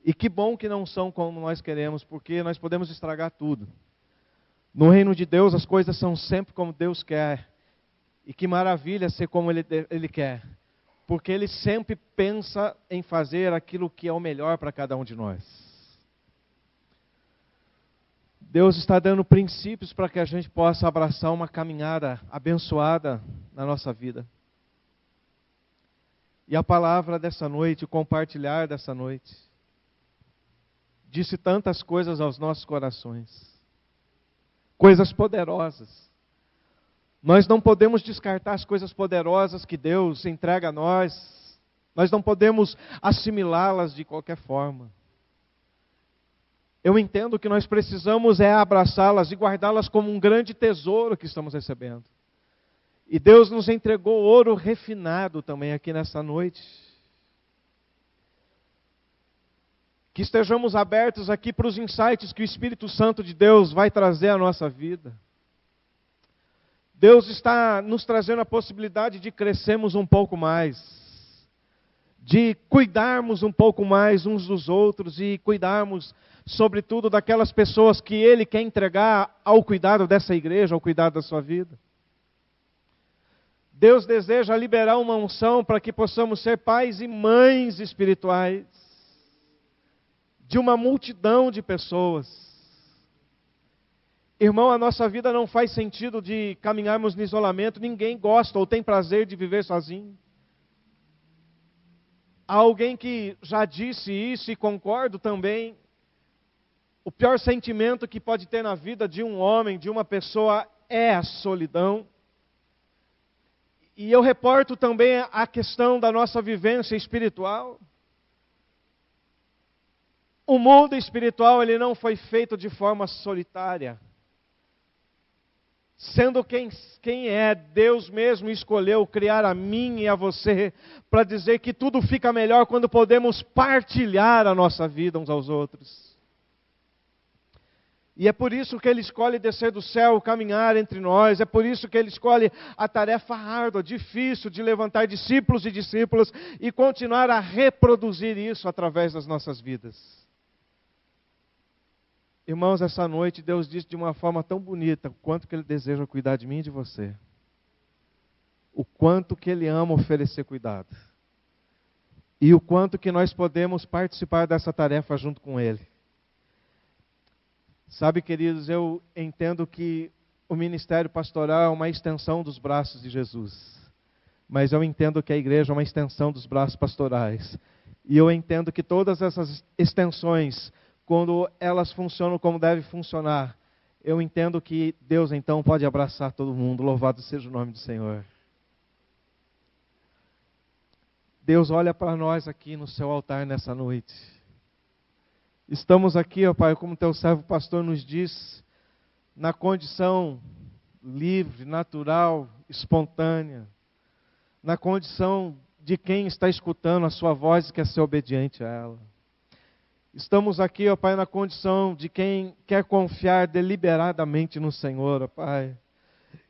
E que bom que não são como nós queremos, porque nós podemos estragar tudo. No reino de Deus as coisas são sempre como Deus quer. E que maravilha ser como Ele quer. Porque Ele sempre pensa em fazer aquilo que é o melhor para cada um de nós. Deus está dando princípios para que a gente possa abraçar uma caminhada abençoada na nossa vida. E a palavra dessa noite, o compartilhar dessa noite, disse tantas coisas aos nossos corações. Coisas poderosas. Nós não podemos descartar as coisas poderosas que Deus entrega a nós. Nós não podemos assimilá-las de qualquer forma. Eu entendo que nós precisamos abraçá-las e guardá-las como um grande tesouro que estamos recebendo. E Deus nos entregou ouro refinado também aqui nessa noite. Que estejamos abertos aqui para os insights que o Espírito Santo de Deus vai trazer à nossa vida. Deus está nos trazendo a possibilidade de crescermos um pouco mais, de cuidarmos um pouco mais uns dos outros e cuidarmos, sobretudo, daquelas pessoas que Ele quer entregar ao cuidado dessa igreja, ao cuidado da sua vida. Deus deseja liberar uma unção para que possamos ser pais e mães espirituais de uma multidão de pessoas. Irmão, a nossa vida não faz sentido de caminharmos no isolamento. Ninguém gosta ou tem prazer de viver sozinho. Há alguém que já disse isso e concordo também. O pior sentimento que pode ter na vida de um homem, de uma pessoa, é a solidão. E eu reporto também a questão da nossa vivência espiritual. O mundo espiritual, ele não foi feito de forma solitária. Sendo quem é, Deus mesmo escolheu criar a mim e a você para dizer que tudo fica melhor quando podemos partilhar a nossa vida uns aos outros. E é por isso que Ele escolhe descer do céu, caminhar entre nós. É por isso que Ele escolhe a tarefa árdua, difícil de levantar discípulos e discípulas e continuar a reproduzir isso através das nossas vidas. Irmãos, essa noite Deus disse de uma forma tão bonita o quanto que Ele deseja cuidar de mim e de você. O quanto que Ele ama oferecer cuidado. E o quanto que nós podemos participar dessa tarefa junto com Ele. Sabe, queridos, eu entendo que o ministério pastoral é uma extensão dos braços de Jesus. Mas eu entendo que a igreja é uma extensão dos braços pastorais. E eu entendo que todas essas extensões, quando elas funcionam como devem funcionar, eu entendo que Deus então pode abraçar todo mundo. Louvado seja o nome do Senhor. Deus olha para nós aqui no seu altar nessa noite. Estamos aqui, ó Pai, como teu servo pastor nos diz, na condição livre, natural, espontânea, na condição de quem está escutando a sua voz e quer ser obediente a ela. Estamos aqui, ó Pai, na condição de quem quer confiar deliberadamente no Senhor, ó Pai.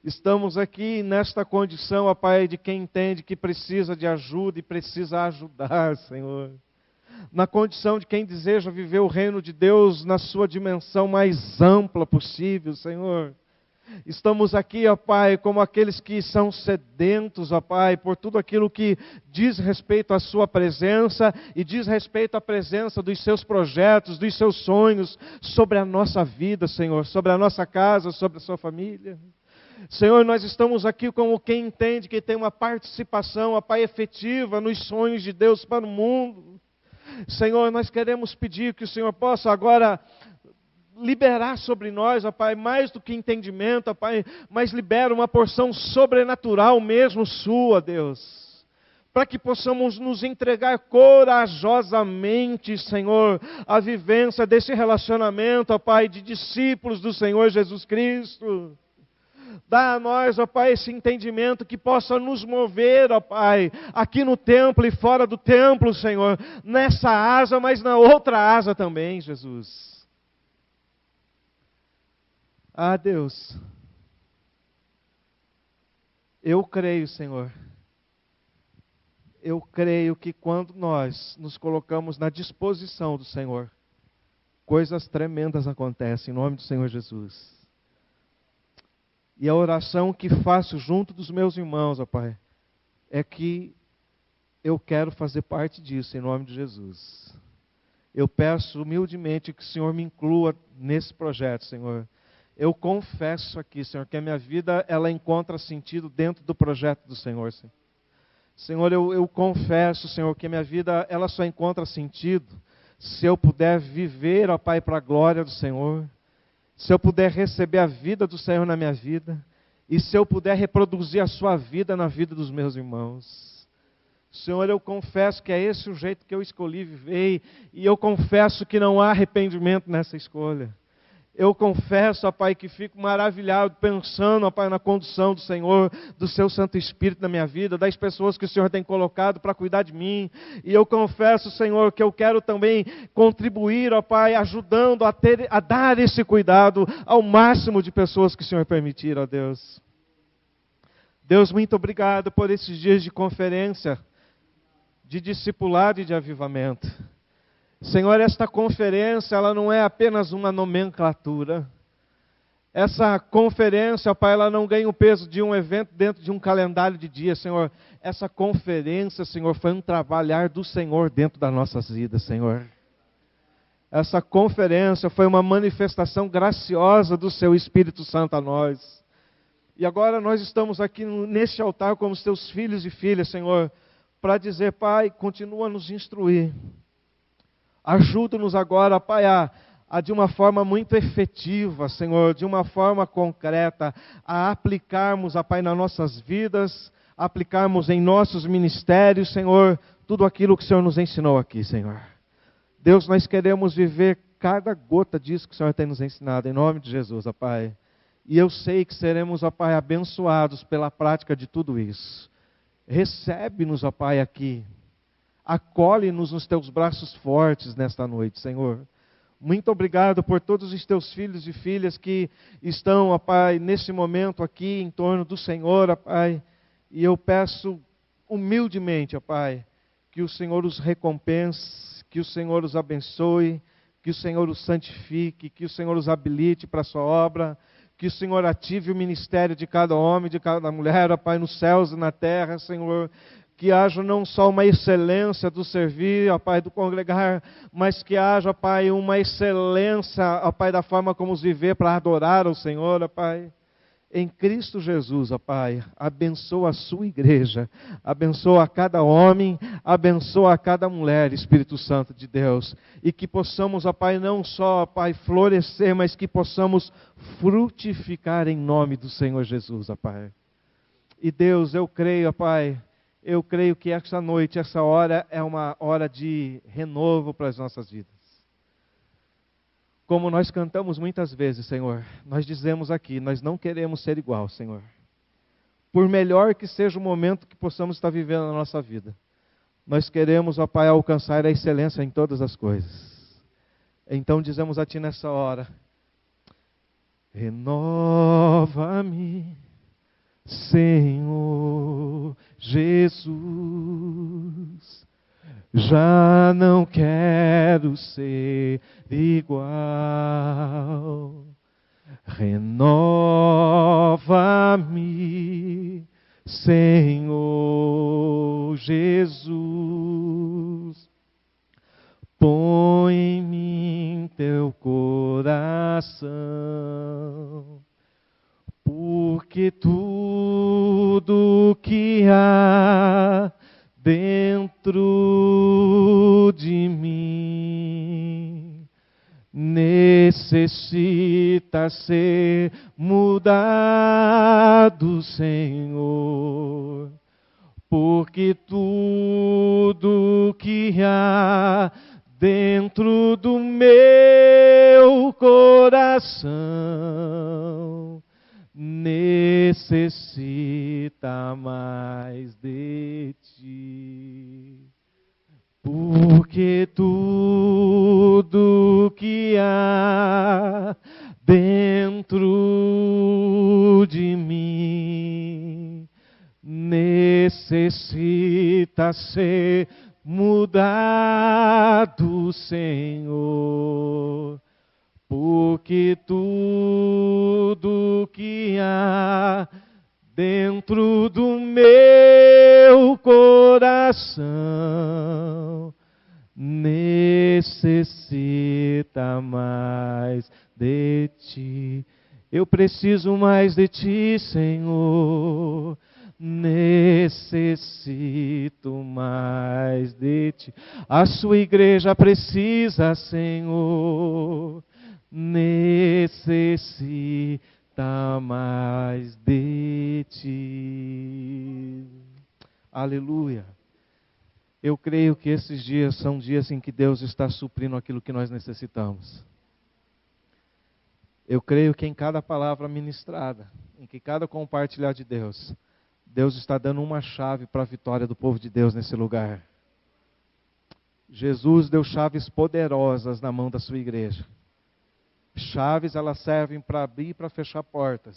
Estamos aqui nesta condição, ó Pai, de quem entende que precisa de ajuda e precisa ajudar, Senhor. Na condição de quem deseja viver o reino de Deus na sua dimensão mais ampla possível, Senhor. Estamos aqui, ó Pai, como aqueles que são sedentos, ó Pai, por tudo aquilo que diz respeito à sua presença e diz respeito à presença dos seus projetos, dos seus sonhos sobre a nossa vida, Senhor, sobre a nossa casa, sobre a sua família. Senhor, nós estamos aqui como quem entende que tem uma participação, ó Pai, efetiva nos sonhos de Deus para o mundo. Senhor, nós queremos pedir que o Senhor possa agora liberar sobre nós, ó Pai, mais do que entendimento, ó Pai, mas libera uma porção sobrenatural mesmo sua, Deus. Para que possamos nos entregar corajosamente, Senhor, à vivência desse relacionamento, ó Pai, de discípulos do Senhor Jesus Cristo. Dá a nós, ó Pai, esse entendimento que possa nos mover, ó Pai, aqui no templo e fora do templo, Senhor, nessa asa, mas na outra asa também, Jesus. Ah, Deus, eu creio, Senhor, eu creio que quando nós nos colocamos na disposição do Senhor, coisas tremendas acontecem, em nome do Senhor Jesus. E a oração que faço junto dos meus irmãos, ó Pai, é que eu quero fazer parte disso, em nome de Jesus. Eu peço humildemente que o Senhor me inclua nesse projeto, Senhor. Eu confesso aqui, Senhor, que a minha vida, ela encontra sentido dentro do projeto do Senhor, Senhor. Senhor, eu confesso, Senhor, que a minha vida, ela só encontra sentido se eu puder viver, ó Pai, para a glória do Senhor. Se eu puder receber a vida do Senhor na minha vida, e se eu puder reproduzir a sua vida na vida dos meus irmãos. Senhor, eu confesso que é esse o jeito que eu escolhi viver, e eu confesso que não há arrependimento nessa escolha. Eu confesso, ó Pai, que fico maravilhado pensando, ó Pai, na condução do Senhor, do Seu Santo Espírito na minha vida, das pessoas que o Senhor tem colocado para cuidar de mim. E eu confesso, Senhor, que eu quero também contribuir, ó Pai, ajudando a dar esse cuidado ao máximo de pessoas que o Senhor permitir, ó Deus. Deus, muito obrigado por esses dias de conferência, de discipulado e de avivamento. Senhor, esta conferência, ela não é apenas uma nomenclatura. Essa conferência, Pai, ela não ganha o peso de um evento dentro de um calendário de dias, Senhor. Essa conferência, Senhor, foi um trabalhar do Senhor dentro das nossas vidas, Senhor. Essa conferência foi uma manifestação graciosa do Seu Espírito Santo a nós. E agora nós estamos aqui neste altar como os Teus filhos e filhas, Senhor, para dizer, Pai, continua a nos instruir. Ajuda-nos agora, Pai, a de uma forma muito efetiva, Senhor, de uma forma concreta, a aplicarmos, Pai, nas nossas vidas, aplicarmos em nossos ministérios, Senhor, tudo aquilo que o Senhor nos ensinou aqui, Senhor. Deus, nós queremos viver cada gota disso que o Senhor tem nos ensinado, em nome de Jesus, Pai. E eu sei que seremos, Pai, abençoados pela prática de tudo isso. Recebe-nos, Pai, aqui. Acolhe-nos nos Teus braços fortes nesta noite, Senhor. Muito obrigado por todos os Teus filhos e filhas que estão, ó Pai, nesse momento aqui em torno do Senhor, ó Pai. E eu peço humildemente, ó Pai, que o Senhor os recompense, que o Senhor os abençoe, que o Senhor os santifique, que o Senhor os habilite para a sua obra, que o Senhor ative o ministério de cada homem, de cada mulher, ó Pai, nos céus e na terra, Senhor. Que haja não só uma excelência do servir, ó Pai, do congregar, mas que haja, ó Pai, uma excelência, ó Pai, da forma como os viver para adorar ao Senhor, ó Pai. Em Cristo Jesus, ó Pai, abençoa a sua igreja, abençoa a cada homem, abençoa a cada mulher, Espírito Santo de Deus. E que possamos, ó Pai, não só, ó Pai, florescer, mas que possamos frutificar em nome do Senhor Jesus, ó Pai. E Deus, eu creio, ó Pai, eu creio que essa noite, essa hora é uma hora de renovo para as nossas vidas. Como nós cantamos muitas vezes, Senhor, nós dizemos aqui, nós não queremos ser igual, Senhor. Por melhor que seja o momento que possamos estar vivendo na nossa vida, nós queremos, ó Pai, alcançar a excelência em todas as coisas. Então dizemos a Ti nessa hora, renova-me, Senhor Jesus, já não quero ser igual. Renova-me, Senhor Jesus, põe em mim Teu coração, porque tudo que há dentro de mim necessita ser mudado, Senhor, porque tudo que há dentro do meu coração necessita mais de Ti, porque tudo que há dentro de mim necessita ser mudado, Senhor. Porque tudo que há dentro do meu coração necessita mais de Ti. Eu preciso mais de Ti, Senhor. Necessito mais de Ti. A sua igreja precisa, Senhor. Necessita mais de Ti. Aleluia. Eu creio que esses dias são dias em que Deus está suprindo aquilo que nós necessitamos. Eu creio que em cada palavra ministrada, em que cada compartilhar de Deus, Deus está dando uma chave para a vitória do povo de Deus nesse lugar. Jesus deu chaves poderosas na mão da sua igreja. Chaves, elas servem para abrir e para fechar portas.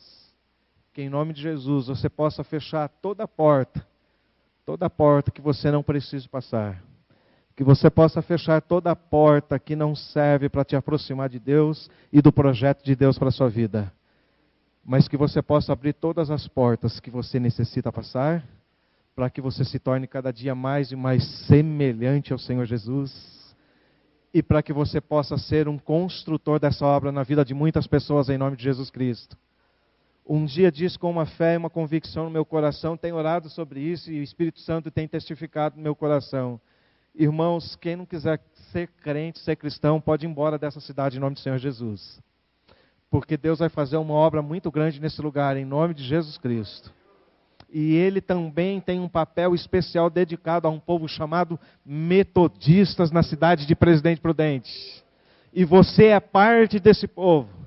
que em nome de Jesus você possa fechar toda porta que você não precisa passar. Que você possa fechar toda porta que não serve para te aproximar de Deus e do projeto de Deus para a sua vida. Mas que você possa abrir todas as portas que você necessita passar, para que você se torne cada dia mais e mais semelhante ao Senhor Jesus. E para que você possa ser um construtor dessa obra na vida de muitas pessoas, em nome de Jesus Cristo. Um dia disse com uma fé e uma convicção no meu coração, tenho orado sobre isso e o Espírito Santo tem testificado no meu coração. Irmãos, quem não quiser ser crente, ser cristão, pode ir embora dessa cidade em nome do Senhor Jesus. Porque Deus vai fazer uma obra muito grande nesse lugar, em nome de Jesus Cristo. E Ele também tem um papel especial dedicado a um povo chamado metodistas na cidade de Presidente Prudente. E você é parte desse povo.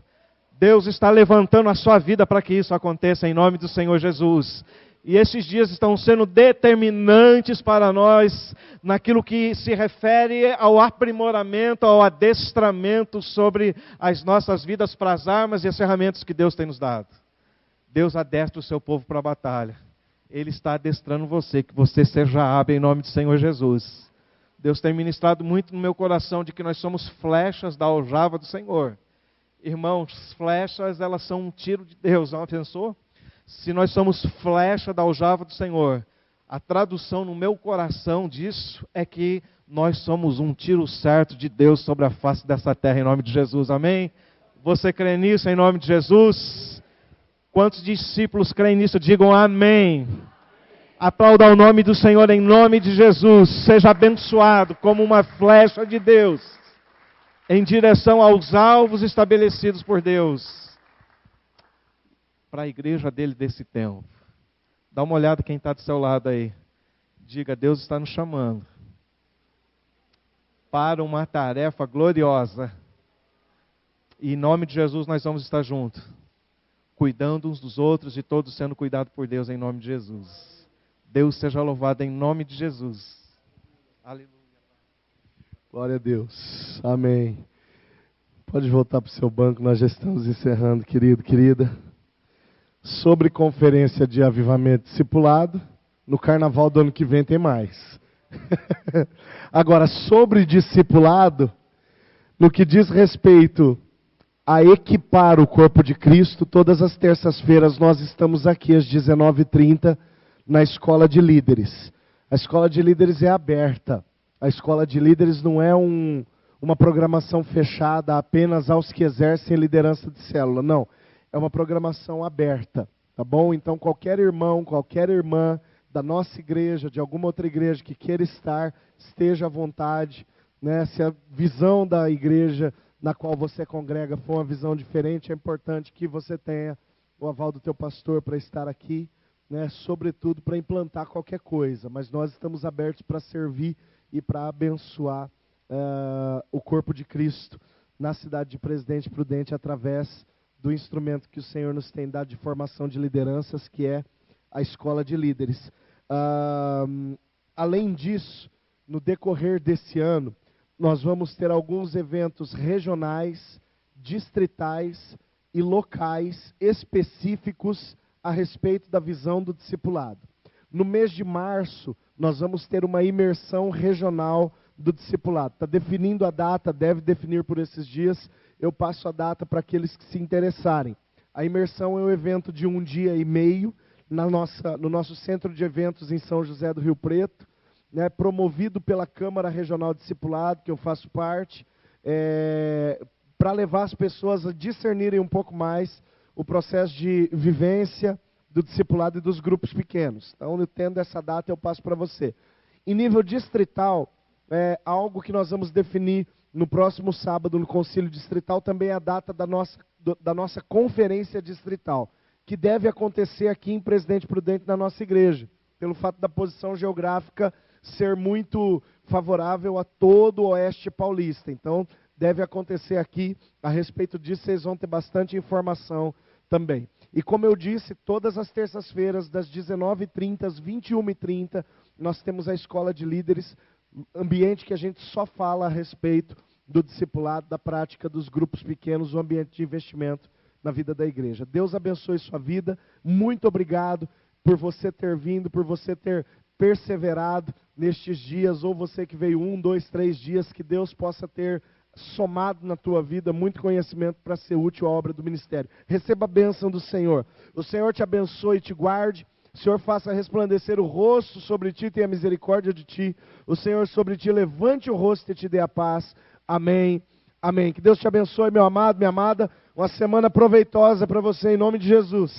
Deus está levantando a sua vida para que isso aconteça em nome do Senhor Jesus. E esses dias estão sendo determinantes para nós naquilo que se refere ao aprimoramento, ao adestramento sobre as nossas vidas para as armas e as ferramentas que Deus tem nos dado. Deus adestra o seu povo para a batalha. Ele está adestrando você, que você seja hábil em nome do Senhor Jesus. Deus tem ministrado muito no meu coração de que nós somos flechas da aljava do Senhor. Irmãos, flechas, elas são um tiro de Deus, já pensou? Se nós somos flecha da aljava do Senhor, a tradução no meu coração disso é que nós somos um tiro certo de Deus sobre a face dessa terra, em nome de Jesus, amém? Você crê nisso em nome de Jesus? Quantos discípulos creem nisso? Digam amém. Aplauda o nome do Senhor em nome de Jesus. Seja abençoado como uma flecha de Deus em direção aos alvos estabelecidos por Deus para a igreja dele desse tempo. Dá uma olhada quem está do seu lado aí. Diga, Deus está nos chamando para uma tarefa gloriosa. E em nome de Jesus nós vamos estar juntos, cuidando uns dos outros e todos sendo cuidados por Deus em nome de Jesus. Deus seja louvado em nome de Jesus. Aleluia. Glória a Deus. Amém. Pode voltar para o seu banco, nós já estamos encerrando, querido, querida. Sobre conferência de avivamento discipulado, no carnaval do ano que vem tem mais. Agora, sobre discipulado, no que diz respeito a equipar o corpo de Cristo, todas as terças-feiras nós estamos aqui às 19h30 na Escola de Líderes. A Escola de Líderes é aberta. A Escola de Líderes não é uma programação fechada apenas aos que exercem liderança de célula, não. É uma programação aberta, tá bom? Então qualquer irmão, qualquer irmã da nossa igreja, de alguma outra igreja que queira estar, esteja à vontade, né? Se a visão da igreja na qual você congrega for uma visão diferente, é importante que você tenha o aval do teu pastor para estar aqui, né? Sobretudo para implantar qualquer coisa, mas nós estamos abertos para servir e para abençoar o corpo de Cristo na cidade de Presidente Prudente através do instrumento que o Senhor nos tem dado de formação de lideranças, que é a Escola de Líderes. Além disso, no decorrer desse ano, nós vamos ter alguns eventos regionais, distritais e locais específicos a respeito da visão do discipulado. No mês de março, nós vamos ter uma imersão regional do discipulado. Está definindo a data, deve definir por esses dias. Eu passo a data para aqueles que se interessarem. A imersão é um evento de 1 dia e meio no nosso centro de eventos em São José do Rio Preto, né, promovido pela Câmara Regional de Discipulado, que eu faço parte, para levar as pessoas a discernirem um pouco mais o processo de vivência do discipulado e dos grupos pequenos. Então, tendo essa data, eu passo para você. Em nível distrital, algo que nós vamos definir no próximo sábado no Concílio Distrital, também é a data da nossa conferência distrital, que deve acontecer aqui em Presidente Prudente, na nossa igreja, pelo fato da posição geográfica ser muito favorável a todo o Oeste Paulista. Então, deve acontecer aqui. A respeito disso, vocês vão ter bastante informação também. E como eu disse, todas as terças-feiras, das 19h30 às 21h30, nós temos a Escola de Líderes, ambiente que a gente só fala a respeito do discipulado, da prática dos grupos pequenos, o ambiente de investimento na vida da igreja. Deus abençoe sua vida. Muito obrigado por você ter vindo, por você ter perseverado nestes dias, ou você que veio 1, 2, 3 dias, que Deus possa ter somado na tua vida muito conhecimento para ser útil à obra do ministério. Receba a bênção do Senhor. O Senhor te abençoe e te guarde. O Senhor faça resplandecer o rosto sobre ti e tenha misericórdia de ti. O Senhor sobre ti levante o rosto e te dê a paz. Amém. Amém. Que Deus te abençoe, meu amado, minha amada. Uma semana proveitosa para você, em nome de Jesus.